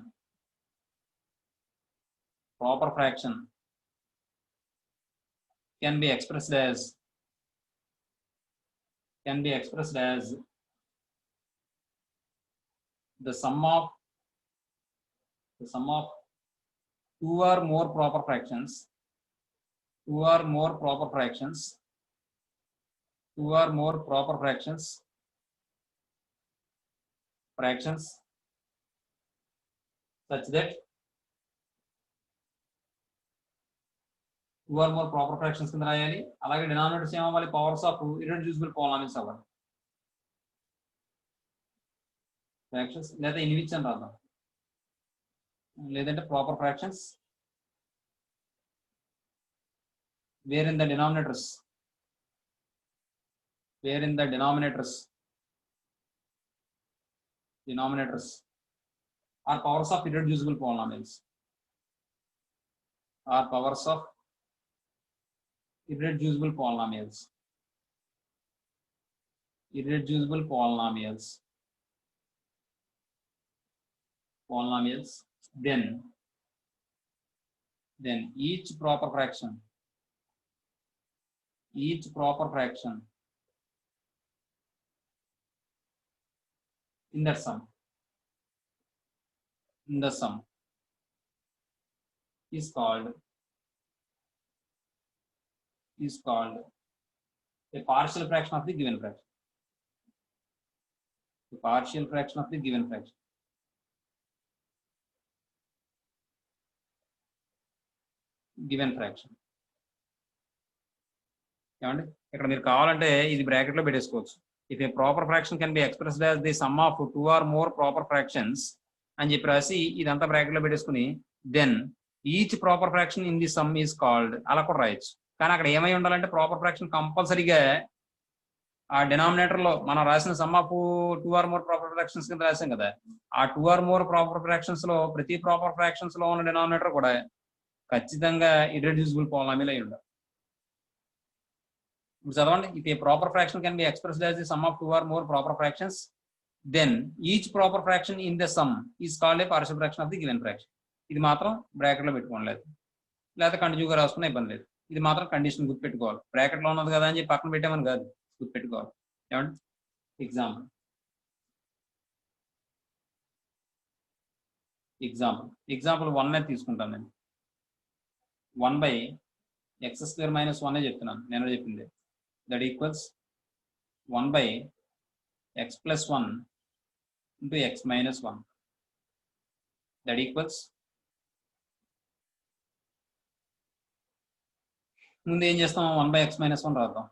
can be expressed as the sum of 2 or more proper fractions such that 2 or more proper fractions కింద రాయాలి. అలాగే denominators ఏమవ్వాలి, powers of irreducible polynomials అవ్వాలి. Fractions లేదా ఇన్విచ్ అని రాద్దాం, లేదంటే proper fractions where in the denominators are powers of irreducible polynomials then each proper fraction in the sum is called a partial fraction of the given fraction. ఏమండి ఇక్కడ మీరు కావాలంటే ఇది బ్రాకెట్ లో పెట్టేసుకోవచ్చు. If a proper fraction can be expressed as the sum of 2 or more proper fractions అని చెప్పి రాసి ఇదంతా బ్రాకెట్ లో పెట్టేసుకుని then each proper fraction in the sum is called అలా కూడా రాయొచ్చు. కానీ అక్కడ ఏమై ఉండాలంటే ప్రాపర్ ఫ్రాక్షన్ కంపల్సరీగా ఆ డినామినేటర్ లో మనం రాసిన some of 2 or more proper fractions కింద రాసాం కదా, ఆ 2 or more ప్రాపర్ ఫ్రాక్షన్స్ లో ప్రతి ప్రాపర్ ఫ్రాక్షన్స్ లో ఉన్న డినామినేటర్ కూడా ఖచ్చితంగా ఇర్రెడ్యూసిబుల్ పాలినామియల్ అయి ఉండాలి. చదవండి. If a proper fraction can be expressed as the sum of 2 or more proper fractions then each proper fraction in the sum is called a partial fraction of the given fraction. ఇది మాత్రం bracket లో పెట్టుకోలేదు, లేదా కంటిన్యూగా రాసుకున్న ఇబ్బంది లేదు. ఇది మాత్రం కండిషన్ గుర్తుపెట్టుకోవాలి. బ్రాకెట్ లో ఉన్నది కదా అని చెప్పి పక్కన పెట్టామని కాదు, గుర్తుపెట్టుకోవాలి. ఏమంటే ఎగ్జాంపుల్ 1 తీసుకుంటాను నేను. 1 by x square minus 1 చెప్తున్నాను, నేను చెప్పింది. That equals 1 by x plus 1 into x minus 1. That equals ముందు ఏం చేస్తాం, 1 by x minus 1 రాద్దాం,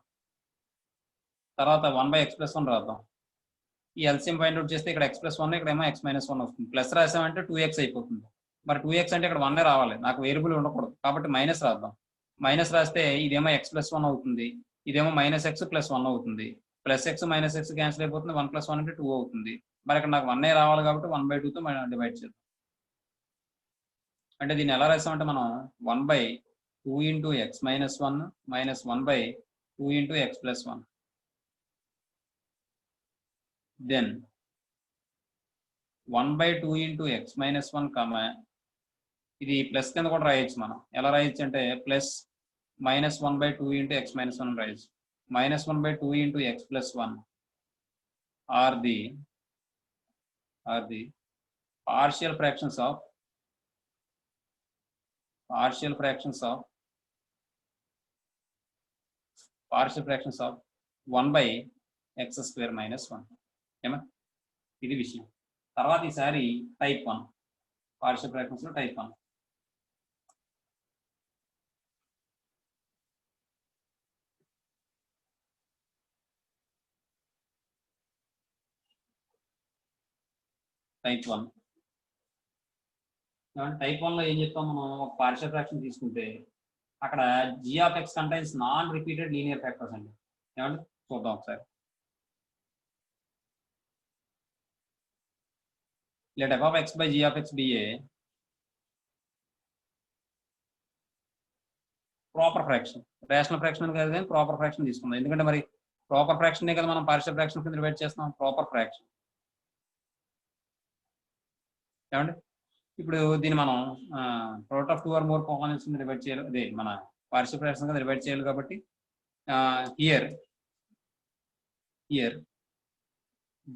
తర్వాత 1 by x plus 1 రాద్దాం. ఈ ఎల్సిఎం ఫైండ్ అవుట్ చేస్తే ఇక్కడ x plus 1 ఇక్కడ ఏమో x minus 1 వస్తుంది. ప్లస్ రాసామంటే 2x అయిపోతుంది. మరి 2x అంటే ఇక్కడ 1 రావాలి, నాకు వేరియబుల్ ఉండకూడదు కాబట్టి మైనస్ రాద్దాం. మైనస్ రాస్తే ఇదేమో x ప్లస్ 1 అవుతుంది, ఇదేమో మైనస్ ఎక్స్ ప్లస్ 1 అవుతుంది. Plus X minus X cancel అయిపోతుంది, 1 + 1 అంటే 2 అవుతుంది. మరి ఇక్కడ నాకు 1 రావాలి కాబట్టి 1/2తో డివైడ్ చేద్దాం. అంటే దీన్ని ఎలా రాసామంటే మనం 1/2 × x - 1 minus 1/2 × x + 1 then 1/2 × x - 1 ఇది ప్లస్ కింద కూడా రాయొచ్చు. మనం ఎలా రాయొచ్చు అంటే ప్లస్ మైనస్ 1/2 × x - 1 రాయొచ్చు. -1/2 × x + 1 are the partial fractions of 1/x² - 1. ఏమా ఇది విషయం. తర్వాత ఈసారి టైప్ 1 పార్షియల్ ఫ్రాక్షన్స్ లో టైప్ 1. టైప్ 1 టైప్ 1 లో ఏం చెప్తాం మనం, ఒక పార్షియల్ ఫ్రాక్షన్ తీసుకుంటే అక్కడ g of x contains non repeated linear factors అండి. ఏమంటే చూద్దాం ఒకసారి. let f of x by g of x be a proper fraction. Rational fraction అని కాదు కానీ ప్రాపర్ ఫ్రాక్షన్ తీసుకుందాం. ఎందుకంటే మరి ప్రాపర్ ఫ్రాక్షన్ కదా మనం పార్షియల్ ఫ్రాక్షన్ కింద డివైడ్ చేస్తాం. ప్రాపర్ ఫ్రాక్షన్ ఏమండి. ఇప్పుడు దీన్ని మనం product of 2 or more components కింద డివైడ్ చేయాలి. అదే మన పార్షియల్ ఫ్రాక్షన్ కింద డివైడ్ చేయాలి కాబట్టి here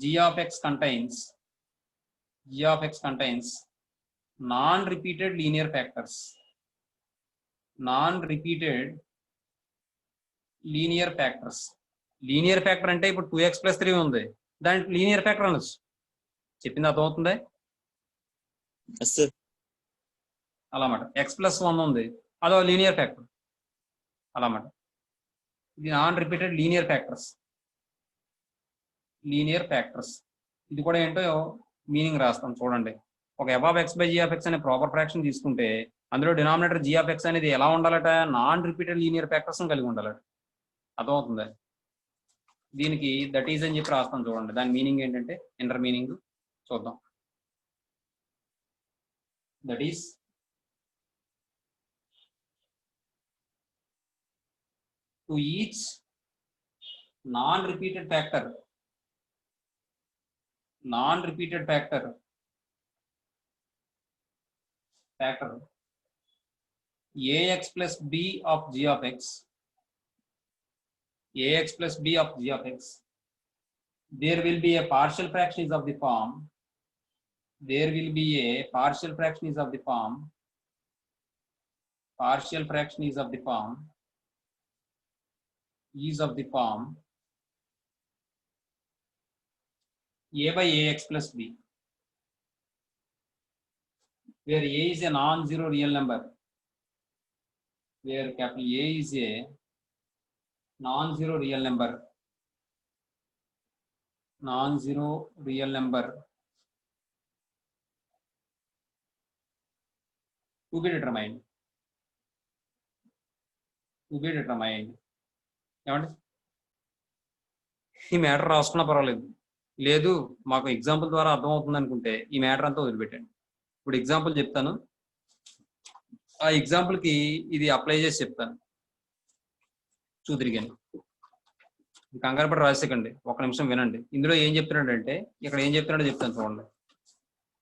g of x contains non-repeated linear factors. Linear factor అంటే ఇప్పుడు 2x + 3 ఉంది, దాని లీనియర్ ఫ్యాక్టర్ అనొచ్చు. చెప్పింది అర్థమవుతుంది? అలా మాట. x + 1 ఉంది, అదో లీనియర్ ఫ్యాక్టర్ అలా మాట. ఇది నాన్ రిపీటెడ్ లీనియర్ ఫ్యాక్టర్స్. ఇది కూడా ఏంటో మీనింగ్ రాస్తాం చూడండి. ఒక f of x by g of x అనే ప్రాపర్ ఫ్రాక్షన్ తీసుకుంటే అందులో డినామినేటర్ g of x అనేది ఎలా ఉండాలట, నాన్ రిపీటెడ్ లీనియర్ ఫ్యాక్టర్స్ కలిగి ఉండాలట. అర్థమవుతుంది? దీనికి దట్ ఈజ్ అని చెప్పి రాస్తాం చూడండి. దాని మీనింగ్ ఏంటంటే ఇంటర్ మీనింగ్ చూద్దాం. That is to each non repeated factor ax plus b of g of x, there will be a partial fraction is of the form, a by ax plus b, where a is a non-zero real number, where capital A is a non-zero real number, to be determined. ఏమంటే ఈ matter రాసుకున్నా పర్వాలేదు, లేదు మాకు example ద్వారా అర్థమవుతుంది అనుకుంటే ఈ మ్యాటర్ అంతా వదిలిపెట్టండి. ఇప్పుడు ఎగ్జాంపుల్ చెప్తాను, ఆ ఎగ్జాంపుల్ కి ఇది అప్లై చేసి చెప్తాను. చూదిరిగాను, కంగారు పడి రాసేకండి, ఒక నిమిషం వినండి. ఇందులో ఏం చెప్తున్నాడంటే, ఇక్కడ ఏం చెప్తున్నాడో చెప్తాను చూడండి.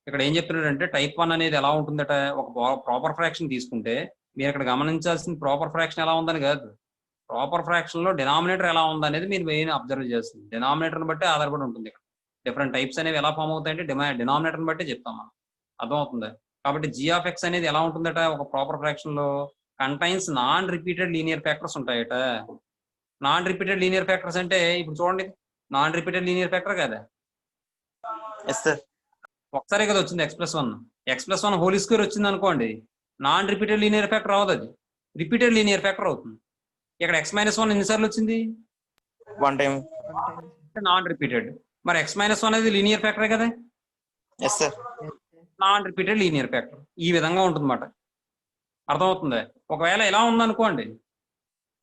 ఇక్కడ ఏం చెప్తున్నాడంటే టైప్ 1 అనేది ఎలా ఉంటుందట, ఒక ప్రాపర్ ఫ్రాక్షన్ తీసుకుంటే మీరు ఇక్కడ గమనించాల్సిన ప్రాపర్ ఫ్రాక్షన్ ఎలా ఉందని కాదు, ప్రాపర్ ఫ్రాక్షన్ లో డినామినేటర్ ఎలా ఉందనేది మీరు మెయిన్ అబ్జర్వ్ చేస్తుంది. డినామినేటర్ని బట్టి ఆధారపడి ఉంటుంది. ఇక్కడ డిఫరెంట్ టైప్స్ అనేవి ఎలా ఫామ్ అవుతాయంటే డినామినేటర్ని బట్టి చెప్తాం మనం. అర్థమవుతుంది? కాబట్టి g of x అనేది ఎలా ఉంటుందట, ఒక ప్రాపర్ ఫ్రాక్షన్ లో contains non repeated linear factors ఉంటాయట. నాన్ రిపీటెడ్ లీనియర్ ఫ్యాక్టర్స్ అంటే ఇప్పుడు చూడండి, నాన్ రిపీటెడ్ లీనియర్ ఫ్యాక్టర్ కదా, ఒకసారి కదా వచ్చింది x + 1 హోల్ స్క్వేర్ వచ్చింది అనుకోండి, నాన్ రిపీటెడ్ లీనియర్ ఫ్యాక్టర్ అవ్వదు, అది రిపీటెడ్ లీనియర్ ఫ్యాక్టర్ అవుతుంది. ఇక్కడ x - 1 ఎన్నిసార్లు వచ్చింది, 1 time, నాన్ రిపీటెడ్. మరి x - 1 అనేది లీనియర్ ఫ్యాక్టరే కదా, నాన్ రిపీటెడ్ లీనియర్ ఫ్యాక్టర్. ఈ విధంగా ఉంటుంది అన్నమాట. అర్థమవుతుంది? ఒకవేళ ఎలా ఉందనుకోండి,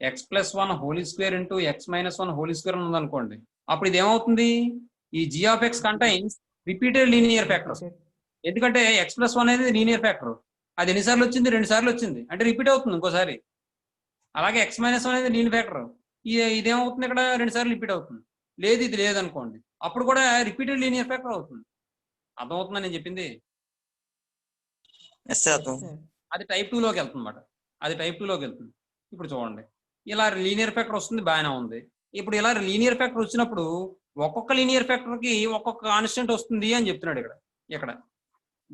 X plus 1 whole square into X minus 1 whole square ఉందనుకోండి, అప్పుడు ఇది ఏమవుతుంది, ఈ g of X contains repeated linear factors. ఎందుకంటే ఎక్స్ ప్లస్ 1 అనేది లీనియర్ ఫ్యాక్టర్, అది ఎన్నిసార్లు వచ్చింది, 2 సార్లు వచ్చింది, అంటే రిపీట్ అవుతుంది ఇంకోసారి. అలాగే ఎక్స్ మైనస్ 1 అనేది లీనియర్ ఫ్యాక్టర్, ఇదేమవుతుంది ఇక్కడ 2 సార్లు రిపీట్ అవుతుంది. లేదు ఇది లేదనుకోండి, అప్పుడు కూడా రిపీటెడ్ లీనియర్ ఫ్యాక్టర్ అవుతుంది. అర్థమవుతుందని నేను చెప్పింది? ఎస్ సార్ అర్థం. అది టైప్ 2 లోకి వెళ్తుంది అన్నమాట. అది టైప్ 2 లోకి వెళ్తుంది. ఇప్పుడు చూడండి, ఇలా లీనియర్ ఫ్యాక్టర్ వస్తుంది, బాగానే ఉంది. ఇప్పుడు ఇలా లీనియర్ ఫ్యాక్టర్ వచ్చినప్పుడు ఒక్కొక్క లీనియర్ ఫ్యాక్టర్ కి ఒక్కొక్క కాన్స్టెంట్ వస్తుంది అని చెప్తున్నాడు ఇక్కడ.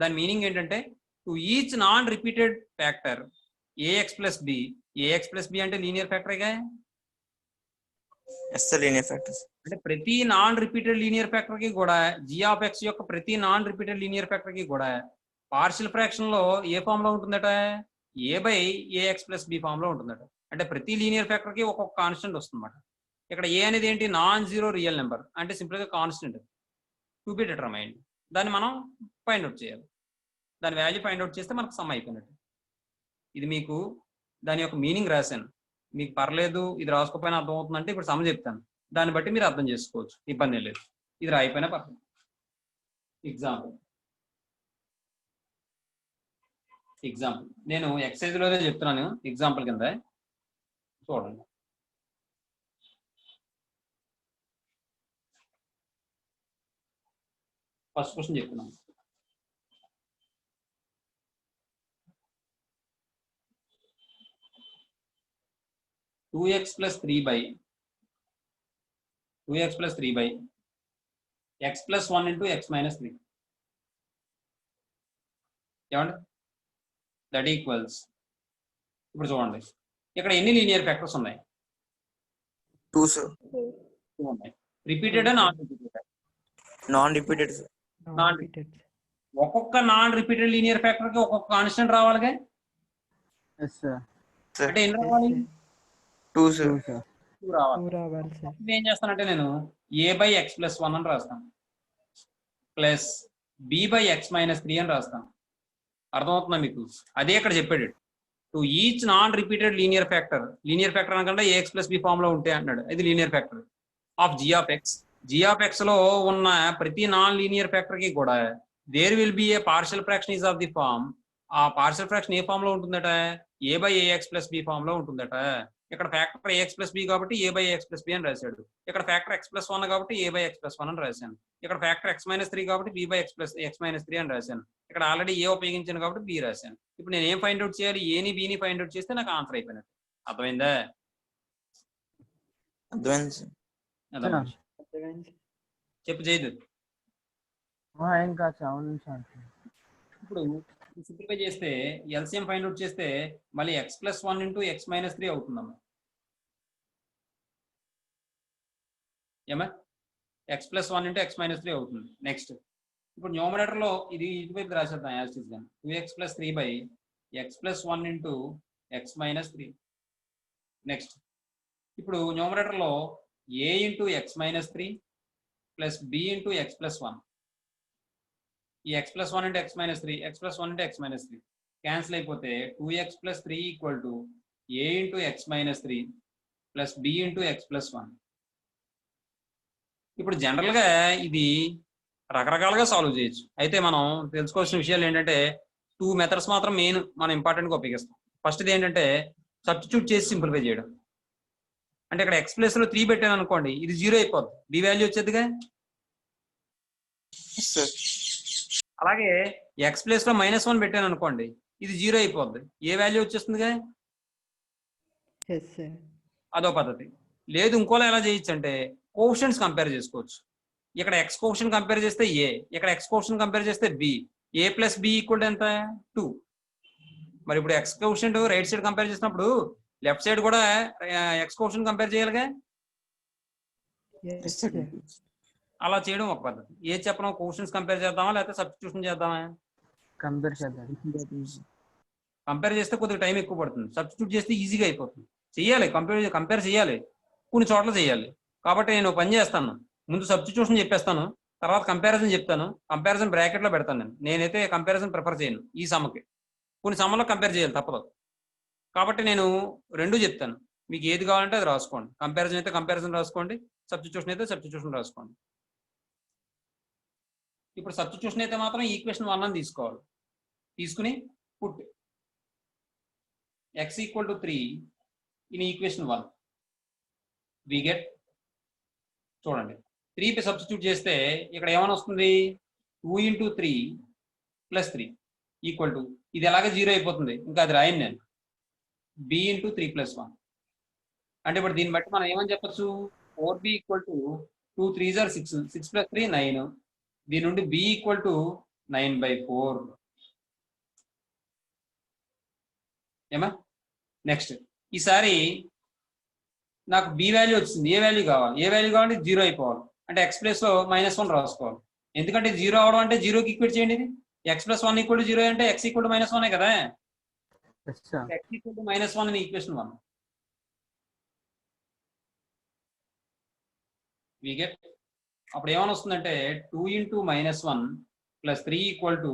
దాని మీనింగ్ ఏంటంటే, to each non repeated factor a x plus b, a x plus b అంటే లీనియర్ ఫ్యాక్టరేగా. Yes sir linear factors. అంటే ప్రతి నాన్ రిపీటెడ్ లీనియర్ ఫ్యాక్టర్ కి కూడా g ఆఫ్ x యొక్క ప్రతి నాన్ రిపీటెడ్ లీనియర్ ఫ్యాక్టర్ కి కూడా పార్షియల్ ఫ్రాక్షన్ లో ఏ ఫామ్ లో ఉంటుందట, a/ax ప్లస్ b ఫామ్ లో ఉంటుందట. అంటే ప్రతి లీనియర్ ఫ్యాక్టర్ కి ఒక్కొక్క కాన్స్టెంట్ వస్తుందన్నమాట. ఇక్కడ ఏ అనేది ఏంటి, నాన్ జీరో రియల్ నెంబర్, అంటే సింపుల్ గా కాన్స్టెంట్ టు బి డిటర్మైన్డ్. దాన్ని మనం ఫైండ్ అవుట్ చేయాలి. దాని వాల్యూ ఫైండ్ అవుట్ చేస్తే మనకు సమ్ అయిపోయినట్టు. ఇది మీకు దాని యొక్క మీనింగ్ రాశాను. మీకు పర్లేదు ఇది రాసుకోకపోయినా అర్థం అవుతుందంటే ఇప్పుడు సమ చెప్తాను, దాన్ని బట్టి మీరు అర్థం చేసుకోవచ్చు, ఇబ్బంది లేదు. ఇది రాయిపోయినా పర్లేదు. ఎగ్జాంపుల్ నేను ఎక్సైజ్ లోనే చెప్తున్నాను, ఎగ్జాంపుల్ కింద చూడండి. ఫస్ట్ క్వశ్చన్ చెప్తున్నాను. Two X plus three by X plus 1 into X minus 3 ఏమండి, దట్ ఈక్వల్స్. ఇప్పుడు చూడండి, ఇక్కడ ఎన్ని లీనియర్ ఫ్యాక్టర్స్ ఉన్నాయి? 2 సార్. 2 ఉన్నాయి. Repeated non repeated? Non repeated sir. Non repeated. ఒక్కొక్క నాన్ రిపీటెడ్ లీనియర్ ఫ్యాక్టర్ కి ఒక్కొక్క కాన్స్టెంట్ రావాలిగా. Yes sir. అంటే ఎన్ని రావాలి? 2 సార్. 2 రావాలి. ఏం చేస్తానంటే నేను a/x ప్లస్ 1 అని రాస్తాను, ప్లస్ b/x మైనస్ 3 అని రాస్తాను. అర్థమవుతుందా మీకు? అదే ఇక్కడ చెప్పాడు, to each non repeated linear factor అనకుండా ax ప్లస్ b ఫామ్ లో ఉంటే అంటున్నాడు. ఇది linear factor of g of x లో ఉన్న ప్రతి నాన్ లీనియర్ ఫ్యాక్టర్ కి కూడా there will be a partial fraction is of the form. ఆ పార్షియల్ ఫ్రాక్షన్ ఏ ఫామ్ లో ఉంటుందట, a/ax ప్లస్ b ఫామ్ లో ఉంటుందట. ఇక్కడ ఫ్యాక్టర్ ax ప్లస్ b కాబట్టి a/ax ప్లస్ b అని రాశాడు. ఇక్కడ ఫ్యాక్టర్ x ప్లస్ 1 కాబట్టి a/x ప్లస్ 1 అని రాశాను. ఇక్కడ ఫ్యాక్టర్ x మైనస్ 3 కాబట్టి b/x ప్లస్ x మైనస్ 3 అని రాశాను. ఇక్కడ ఆల్రెడీ ఏ ఉపయోగించాను కాబట్టి b రాశాను. ఇప్పుడు నేను ఏం ఫైండ్ అవుట్ చేయాలి, ఏని బిని ఫైండ్ అవుట్ చేస్తే నాకు ఆన్సర్ అయిపోయినట్టు. అర్థమైందా? చెప్పు చేయదు. ఇంకా అవును సార్. ఇప్పుడు సింప్లిఫై చేస్తే ఎల్సిఎం ఫైండ్ అవుట్ చేస్తే మళ్ళీ x plus 1 into X minus 3 అవుతుందమ్మా. ఏమా, x plus 1 into X minus 3 అవుతుంది. నెక్స్ట్ ఇప్పుడు న్యూమరేటర్ లో ఇది ఇటువైపు రాసేద్దాం యాజ్ ఇట్ ఈస్ గా, 2x plus 3 by X plus 1 into X minus 3. Next ఇప్పుడు న్యూమరేటర్ లో a into X minus 3 plus b into x plus 1. ఈ x plus 1 into X minus 3, X plus 1 into X minus 3 cancel అయిపోతే 2x plus 3 equal to a into X minus 3 plus b into x plus 1. ఇప్పుడు general గా ఇది రకరకాలుగా solve చేయొచ్చు. అయితే మనం తెలుసుకోవాల్సిన విషయాలు ఏంటంటే 2 మెథడ్స్ మాత్రం మెయిన్ మనం ఇంపార్టెంట్ గా ఉపయోగిస్తాం. ఫస్ట్ ఇది ఏంటంటే సబ్స్టిట్యూట్ చేసి సింప్లిఫై చేయడం. అంటే ఇక్కడ ఎక్స్ ప్లస్ లో 3 పెట్టాను అనుకోండి, ఇది 0 అయిపోద్ది, b వాల్యూ వచ్చేదిగా. అలాగే ఎక్స్ ప్లేస్ లో -1 పెట్టాను అనుకోండి, ఇది 0 అయిపోద్ది, ఏ వాల్యూ వచ్చేస్తుందిగా. అదో పద్ధతి. లేదు ఇంకోలా ఎలా చేయొచ్చు అంటే కోషన్స్ కంపేర్ చేసుకోవచ్చు. ఇక్కడ ఎక్స్ కోషన్ కంపేర్ చేస్తే ఏ, ఇక్కడ ఎక్స్ కోషన్ కంపేర్ చేస్తే b, a plus b equal ఎంత 2. మరి ఇప్పుడు x coefficient right side compare చేసినప్పుడు లెఫ్ట్ సైడ్ కూడా ఎక్స్ కోషన్ కంపేర్ చేయాలిగా. అలా చేయడం ఒక పద్ధతి. ఏ చెప్పడం, కోషన్స్ కంపేర్ చేద్దామా లేకపోతే సబ్స్టిట్యూషన్ చేద్దామా? కంపేర్ చేద్దాం. కంపేర్ చేస్తే కొద్దిగా టైం ఎక్కువ పడుతుంది, సబ్స్టిట్యూట్ చేస్తే ఈజీగా అయిపోతుంది. చెయ్యాలి, కంపేర్ చేయాలి, కొన్ని చోట్ల చేయాలి. కాబట్టి నేను పని చేస్తాను, ముందు సబ్స్టిట్యూషన్ చెప్పేస్తాను, తర్వాత కంపారిజన్ చెప్తాను. కంపారిజన్ బ్రాకెట్ లో పెడతాను. నేనైతే కంపారిజన్ ప్రిఫర్ చేయను ఈ సమ్మకి. కొన్ని సమ్మలో కంపేర్ చేయాలి తప్పదు. కాబట్టి నేను రెండు చెప్తాను, మీకు ఏది కావాలంటే అది రాసుకోండి. కంపారిజన్ అయితే కంపారిజన్ రాసుకోండి, సబ్స్టిట్యూషన్ అయితే సబ్స్టిట్యూషన్ రాసుకోండి. ఇప్పుడు సబ్స్టిట్యూషన్ అయితే మాత్రం ఈక్వేషన్ 1 అని తీసుకోవాలి. తీసుకుని put x equal to 3 in equation 1 we get, చూడండి 3 పై సబ్స్టిట్యూట్ చేస్తే ఇక్కడ ఏమని వస్తుంది, 2 ఇంటూ 3 ప్లస్ 3 ఈక్వల్ టు, ఇది ఎలాగే 0 అయిపోతుంది, ఇంకా అది రాయను నేను, b ఇంటూ 3 ప్లస్ 1. అంటే ఇప్పుడు దీన్ని బట్టి మనం ఏమని చెప్పచ్చు, 4b equal to 2 3s are 6, 6 plus 3 9. దీని నుండి b ఈక్వల్ టు 9/4. ఏమా నెక్స్ట్ ఈసారి నాకు b వాల్యూ వచ్చింది, ఏ వాల్యూ కావాలి, ఏ వాల్యూ కావాలంటే 0 అయిపోవాలి, అంటే x ప్లస్ లో -1 రాసుకోవాలి. ఎందుకంటే 0 అవడం అంటే 0కి ఈక్వేట్ చేయండి. ఇది x ప్లస్ 1 ఈక్వల్ టు 0 అంటే x ఈక్వల్ టు -1 కదా, x equal to -1 in equation 1 we get. అప్పుడు ఏమని వస్తుందంటే 2 into -1 plus 3 equal to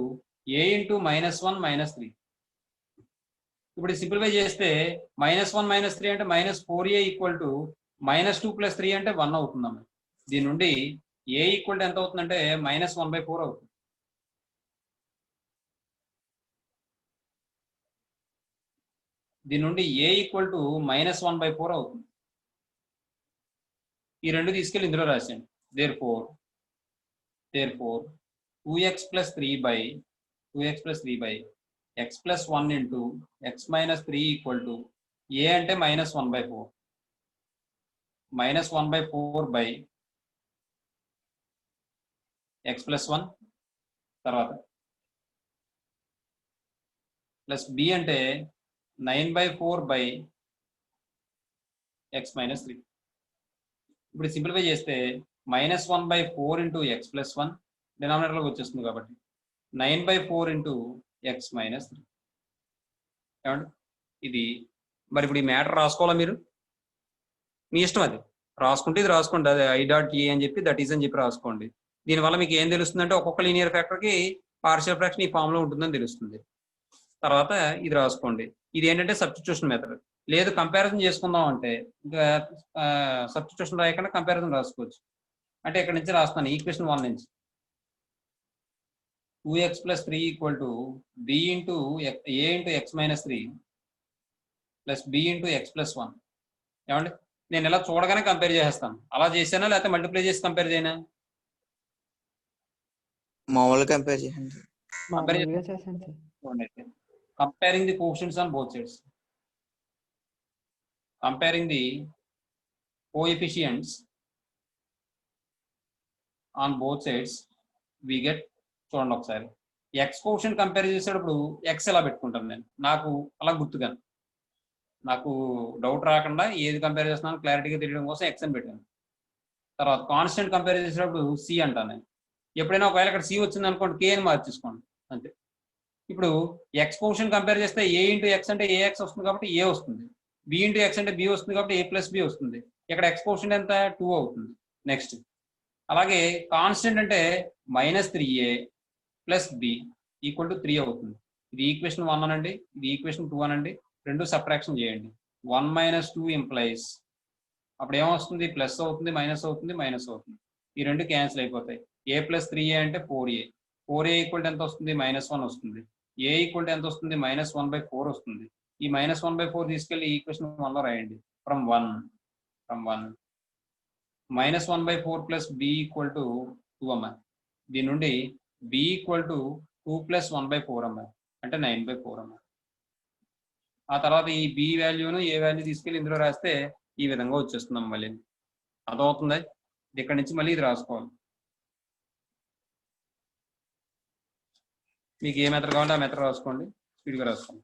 a into -1 -3. ఇప్పుడు సింప్లిఫై చేస్తే -1 -3 అంటే -4a ఈక్వల్ టు -2 ప్లస్ 3 అంటే 1 అవుతుందమ్మా. దీని నుండి a ఈక్వల్ టు ఎంత అవుతుందంటే -1/4 అవుతుంది. దీని నుండి a ఈక్వల్ టు -1/4 అవుతుంది. ఈ రెండు తీసుకెళ్ళి ఇందులో రాసేయండి. therefore 2x plus 3 by x plus 1 into x minus 3 equal to a అంటే -1/4 -1/4 by x plus 1 తర్వాత ప్లస్ b అంటే 9/4 by x minus 3. ఇప్పుడు సింప్లిఫై చేస్తే -1/4 ఇంటూ ఎక్స్ ప్లస్ 1 డినామినేటర్లోకి వచ్చేస్తుంది కాబట్టి 9/4 ఇంటూ ఎక్స్ మైనస్ 3. ఏమండి ఇది మరి ఇప్పుడు ఈ మ్యాటర్ రాసుకోవాలా మీరు, మీ ఇష్టం, అది రాసుకుంటే ఇది రాసుకోండి, అది I.E అని చెప్పి దట్ ఈజ్ అని చెప్పి రాసుకోండి. దీనివల్ల మీకు ఏం తెలుస్తుంది అంటే ఒక్కొక్క లీనియర్ ఫ్యాక్టర్కి పార్షియల్ ఫ్రాక్షన్ ఈ ఫామ్లో ఉంటుందని తెలుస్తుంది. తర్వాత ఇది రాసుకోండి. ఇది ఏంటంటే సబ్స్టిట్యూషన్ మెథడ్. లేదు కంపారిజన్ చేసుకుందాం అంటే ఇంకా సబ్స్టిట్యూషన్ రాయకుండా కంపారిజన్ రాసుకోవచ్చు. అంటే ఇక్కడ నుంచి రాస్తాను ఈక్వేషన్ 1 నుంచి 2x plus 3 equal to b into a into x minus 3 plus b into x plus 1. ఏమండి నేను ఇలా చూడగానే కంపేర్ చేసేస్తాను, అలా చేసానా లేకపోతే మల్టిప్లై చేసి కంపేర్ చేయనా? మామూలుగా కంపేర్ చేయండి. మామూలుగా చేశాను sir. Comparing the coefficients on both sides, comparing the coefficients on both sides we get. చూడండి ఒకసారి ఎక్స్ కోఎఫిషియంట్ కంపేర్ చేసేటప్పుడు ఎక్స్ ఎలా పెట్టుకుంటాను నేను, నాకు అలా గుర్తుగాను, నాకు డౌట్ రాకుండా ఏది కంపేర్ చేస్తున్నాను క్లారిటీగా తెలియడం కోసం ఎక్స్ అని పెట్టాను. తర్వాత కాన్స్టెంట్ కంపేర్ చేసేటప్పుడు సి అంటాను నేను. ఎప్పుడైనా ఒకవేళ ఇక్కడ సి వచ్చింది అనుకోండి కే అని మార్చేసుకోండి అంతే. ఇప్పుడు ఎక్స్ కోఎఫిషియంట్ కంపేర్ చేస్తే ఏ ఇంటూ ఎక్స్ అంటే ఏఎక్స్ వస్తుంది కాబట్టి ఏ వస్తుంది, బి ఇంటూ ఎక్స్ అంటే బి వస్తుంది కాబట్టి ఏ ప్లస్ బి వస్తుంది. ఇక్కడ ఎక్స్ కోఎఫిషియంట్ ఎంత 2 అవుతుంది. నెక్స్ట్ అలాగే కాన్స్టెంట్ అంటే -3a plus b equal to 3 అవుతుంది. ఇది ఈక్వేషన్ 1 అనండి, ఇది ఈక్వేషన్ 2 అనండి, రెండు సబ్ట్రాక్షన్ చేయండి. 1 - 2 ఇంప్లైస్ అప్పుడు ఏమొస్తుంది, ప్లస్ అవుతుంది, మైనస్ అవుతుంది, మైనస్ అవుతుంది. ఈ రెండు క్యాన్సిల్ అయిపోతాయి. a ప్లస్ 3a అంటే 4a, 4a ఈక్వల్ టు ఎంత వస్తుంది, -1 వస్తుంది. a ఈక్వల్ టు ఎంత వస్తుంది, -1/4 వస్తుంది. ఈ -1/4 తీసుకెళ్ళి ఈక్వేషన్ 1లో రాయండి. From 1 -1/4 plus b equal to 2 అమ్మ. దీని నుండి b ఈక్వల్ టు 2 ప్లస్ 1/4 అమ్మ అంటే 9/4 అమ్మ. ఆ తర్వాత ఈ b వాల్యూను ఏ వాల్యూ తీసుకెళ్ళి ఇందులో రాస్తే ఈ విధంగా వచ్చేస్తున్నాం. మళ్ళీ అదవుతుంది. ఇక్కడ నుంచి మళ్ళీ ఇది రాసుకోవాలి. మీకు ఏ మెథడ్ కావాలంటే ఆ మెథడ్ రాసుకోండి, స్పీడ్గా రాసుకోండి.